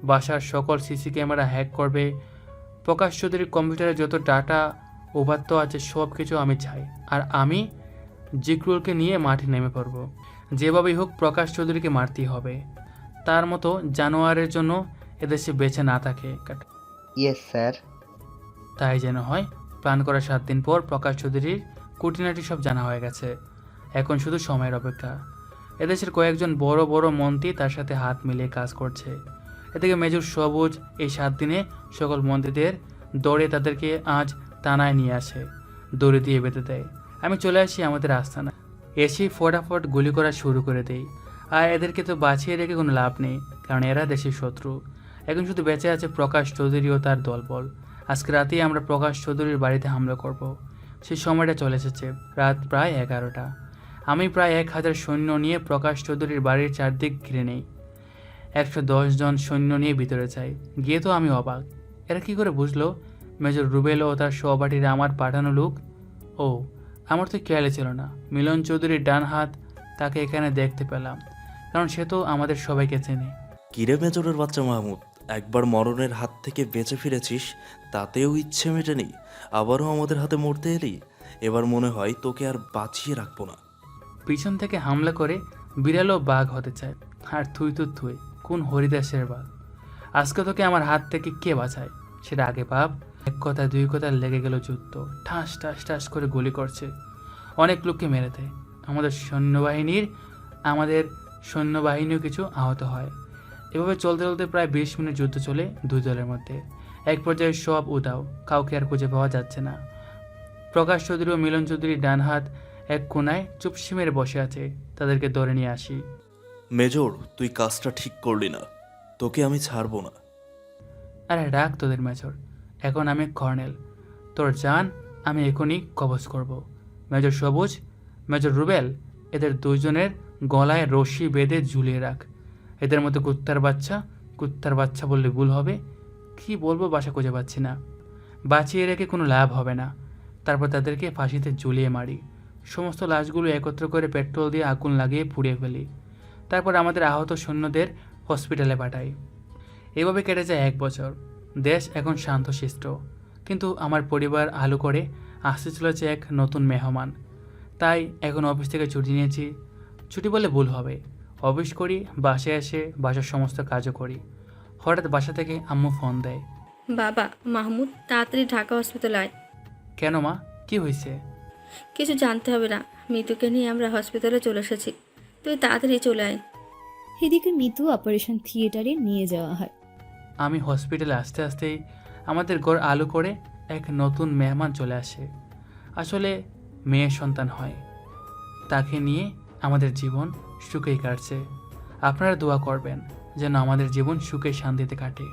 বাসার সকল সিসি ক্যামেরা হ্যাক করবে, প্রকাশ চৌধুরীর কম্পিউটারে যত ডাটা উপাত্ত আছে সব কিছু আমি চাই। আর আমি জিক্রুলকে নিয়ে মাঠে নেমে পড়ব। যেভাবেই হোক প্রকাশ চৌধুরীকে মারতেই হবে, তার মতো জানোয়ারের জন্য এদেশে বেঁচে না থাকে। Yes sir. তাই যেন হয়। প্ল্যান করার 7 দিন পর প্রকাশ চৌধুরীর খুঁটিনাটি সব জানা হয়ে গেছে, এখন শুধু সময়ের অপেক্ষা। এদেশের কয়েকজন বড় বড় মন্ত্রী তার সাথে হাত মিলিয়ে কাজ করছে। এদিকে মেজর সবুজ এই 7 দিনে সকল মন্ত্রীদের দৌড়ে তাদেরকে আজ থানায় নিয়ে আসে, দড়ি দিয়ে বেঁধে দেয়। আমি চলে আসি আমাদের আস্তানা, এসে ফটাফট গুলি করা শুরু করে দেই। আর এদেরকে তো বাঁচিয়ে রেখে কোনো লাভ নেই, কারণ এরা দেশের শত্রু। এখন শুধু বেঁচে আছে প্রকাশ চৌধুরী ও তার দলবল। আজকে রাতেই আমরা প্রকাশ চৌধুরীর বাড়িতে হামলা করব। সেই সময়টা চলে এসেছে, রাত প্রায় 11টা। আমি প্রায় 1000 সৈন্য নিয়ে প্রকাশ চৌধুরীর বাড়ির চারদিক ঘিরে নেই। 110 জন সৈন্য নিয়ে ভিতরে যাই। গিয়ে তো আমি অবাক, এরা কি করে বুঝলো মেজর রুবেল ও তার সহপাঠীরা আমার পাঠানো লোক? ও, আমার তো খেয়ালে ছিল না। মিলন চৌধুরীর ডান হাত, তাকে এখানে দেখতে পেলাম, কারণ সে তো আমাদের সবাইকে চেনে। কিরে মেজরের বাচ্চা মাহমুদ, একবার মরণের হাত থেকে বেঁচে ফিরেছিস, তাতেও ইচ্ছে মেটেনি, আবারও আমাদের হাতে মরতে এলি। এবার মনে হয় তোকে আর বাঁচিয়ে রাখবো না। পিছন থেকে হামলা করে বিড়ালও বাঘ হতে চায়, আর থুই তো থুই, কোন হরিদাসের বাঘ। আজকে তোকে আমার হাত থেকে কে বাঁচায় সেটা আগে ভাব। এক কথা দুই কথা লেগে গেল যুদ্ধ, ঠাস ঠাস ঠাস করে গুলি করছে, অনেক লোককে মেরে দেয়। আমাদের সৈন্যবাহিনীও কিছু আহত হয়। এভাবে চলতে চলতে প্রায় 20 মিনিট যুদ্ধ চলে দুই দলের মধ্যে। এক পর্যায়ে সব উধাও, কাউকে আর খুঁজে পাওয়া যাচ্ছে না। প্রকাশ চৌধুরী ও মিলন চৌধুরীর ডান হাত এক কোনায় চুপসি মেরে বসে আছে, তাদেরকে ধরে নিয়ে আসি। মেজর, তুই কাজটা ঠিক করলি না, তোকে আমি ছাড়বো না। আরে রাখ তোদের মেজর, এখন আমি কর্নেল, তোর জান আমি এখনই কবজ করব। মেজর সবুজ, মেজর রুবেল, এদের দুজনের গলায় রশি বেঁধে ঝুলিয়ে রাখ। এদের মতো কুত্তার বাচ্চা বললে ভুল হবে, কি বলবো ভাষা খুঁজে পাচ্ছি না। বাঁচিয়ে রেখে কোনো লাভ হবে না। তারপর তাদেরকে ফাঁসিতে ঝুলিয়ে মারি। সমস্ত লাশগুলো একত্র করে পেট্রোল দিয়ে আগুন লাগিয়ে পুড়িয়ে ফেলি। তারপর আমাদের আহত সৈন্যদের হসপিটালে পাঠাই। এভাবে কেটে যায় 1 বছর। দেশ এখন শান্তশিষ্ট, কিন্তু আমার পরিবার আলো করে আসতে চলেছে এক নতুন মেহমান। তাই এখন অফিস থেকে ছুটি নিয়েছি। ছুটি বলে ভুল হবে, অফিস করি, বাসায় এসে বাসার সমস্ত কাজও করি। হঠাৎ বাসা থেকে আম্মু ফোন দেয়। বাবা, মাহমুদ তাড়াতাড়ি ঢাকা হসপিটালে আয়। কেন মা, কি হয়েছে? কিছু জানতে হবে না, মিতুকে নিয়ে আমরা হসপিটালে চলে এসেছি, তুই তাড়াতাড়ি চলে আয়। এদিকে মিতু অপারেশন থিয়েটারে নিয়ে যাওয়া হয়। আমি হসপিটালে আসতে আসতেই আমাদের ঘর আলো করে এক নতুন মেহমান চলে আসে। আসলে মেয়ে সন্তান হয়, তাকে নিয়ে আমাদের জীবন সুখেই কাটছে। আপনারা দোয়া করবেন যেন আমাদের জীবন সুখে শান্তিতে কাটে।